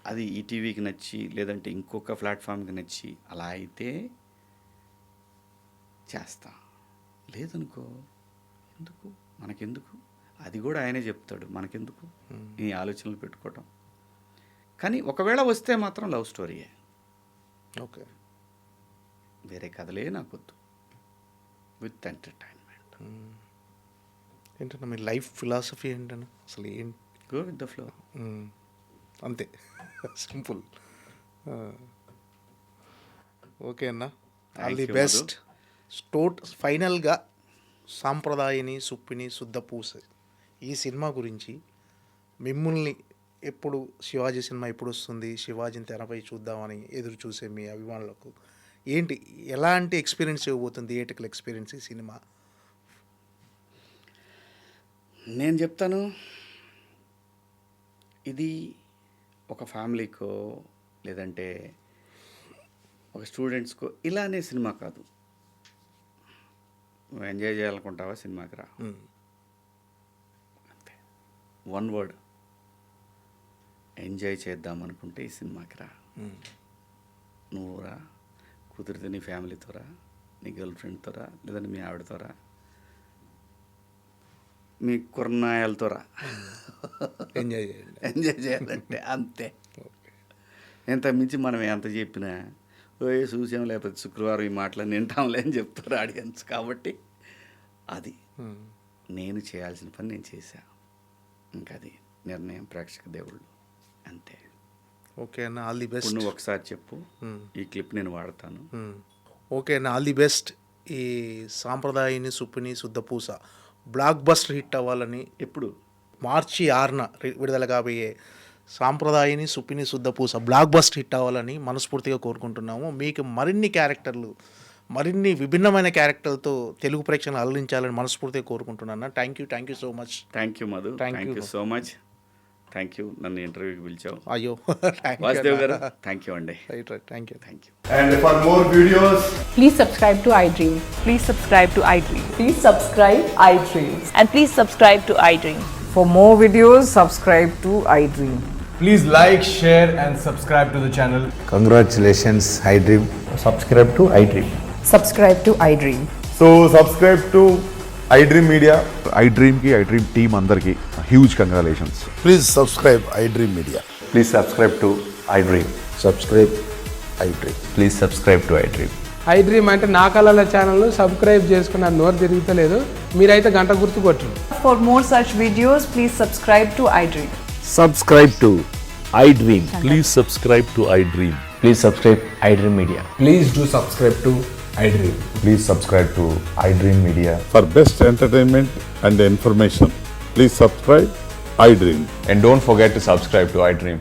అది ఈటీవీకి నచ్చి లేదంటే ఇంకొక ప్లాట్ఫామ్కి నచ్చి అలా అయితే చేస్తా, లేదనుకో ఎందుకు, మనకెందుకు? అది కూడా ఆయనే చెప్తాడు, మనకెందుకు ఈ ఆలోచనలు పెట్టుకోవటం. కానీ ఒకవేళ వస్తే మాత్రం లవ్ స్టోరీయే. ఓకే. వేరే కథలే నాకొద్దు, విత్ ఎంటర్టైన్మెంట్. ఏంటన్నా మీ లైఫ్ ఫిలాసఫీ ఏంటన్నా అసలు? ఏంటి? Go with the flow. అంతే, సింపుల్. ఓకే అన్న, ఆల్ ది బెస్ట్. ఫైనల్గా సాంప్రదాయని సుప్పిని శుద్ధ పూస ఈ సినిమా గురించి మిమ్మల్ని ఎప్పుడు, శివాజీ సినిమా ఎప్పుడు వస్తుంది, శివాజీని తెరపై చూద్దామని ఎదురు చూసే మీ అభిమానులకు ఏంటి, ఎలాంటి ఎక్స్పీరియన్స్ ఇవ్వబోతుంది, థియేటికల్ ఎక్స్పీరియన్స్ ఈ సినిమా? నేను చెప్తాను, ఇది ఒక ఫ్యామిలీకో లేదంటే ఒక స్టూడెంట్స్కో ఇలానే సినిమా కాదు. నువ్వు ఎంజాయ్ చేయాలనుకుంటావా సినిమాకి రా అంతే. వన్ వర్డ్, ఎంజాయ్ చేద్దాం అనుకుంటే ఈ సినిమాకి రా. నువ్వు రా, కుదిరితే నీ ఫ్యామిలీతో రా, నీ గర్ల్ ఫ్రెండ్తో రా, లేదంటే మీ ఆవిడతో రా, మీ కుర్నాయాలతో రా. ఎంజాయ్ చేయాలంటే అంతే. ఎంత మించి మనం ఎంత చెప్పినా చూసాం, లేకపోతే శుక్రవారం ఈ మాటలు వింటాంలే అని చెప్తారు ఆడియన్స్. కాబట్టి అది నేను చేయాల్సిన పని నేను చేశా, ఇంకా అది నిర్ణయం ప్రేక్షక దేవుళ్ళు అంతే. ఓకే అన్న, ఆల్ ది బెస్ట్. నువ్వు ఒకసారి చెప్పు, ఈ క్లిప్ నేను వాడతాను. ఓకే అన్న, ఆల్ ది బెస్ట్. ఈ సాంప్రదాయని సుప్పిని శుద్ధ పూస బ్లాక్ బస్టర్ హిట్ అవ్వాలని, ఎప్పుడు మార్చి 6న విడుదల కాబోయే సాంప్రదాయని సుప్పిని శుద్ధ పూస బ్లాక్ బస్టర్ హిట్ అవ్వాలని మనస్ఫూర్తిగా కోరుకుంటున్నాము. మీకు మరిన్ని క్యారెక్టర్లు, మరిన్ని విభిన్నమైన క్యారెక్టర్లతో తెలుగు ప్రేక్షకులను అలరించాలని మనస్ఫూర్తిగా కోరుకుంటున్నాను. Thank you so much. Thank you Madhu, thank you so much. Thank you, నన్ను ఇంటర్వ్యూకి పిలిచావు. అయ్యో, వాసుదేవ్ గారు థ్యాంక్ యూ అండి. Thank you. And for more videos, please subscribe to iDream. Please subscribe to iDream. Please subscribe iDream. And please subscribe to iDream. For more videos, subscribe to iDream. Please like, share, and subscribe to the channel. Congratulations, iDream. Subscribe to iDream. Subscribe to iDream. So subscribe to iDream Media. iDream ki iDream team అందరికి huge congratulations. Please subscribe iDream Media. Please subscribe to iDream. Subscribe iDream. Please subscribe to iDream. iDream అంటే నా కళల ఛానల్ను subscribe చేసుకున్న నోరు తిరుగుతలేదు, మీరైతే గంట గుర్తు కొట్టండి. For more such videos, please subscribe to iDream. Subscribe to iDream. Please subscribe to iDream. Please subscribe iDream Media. Please do subscribe to iDream. Please subscribe to iDream Media. For best entertainment and information, please subscribe iDream. And don't forget to subscribe to iDream.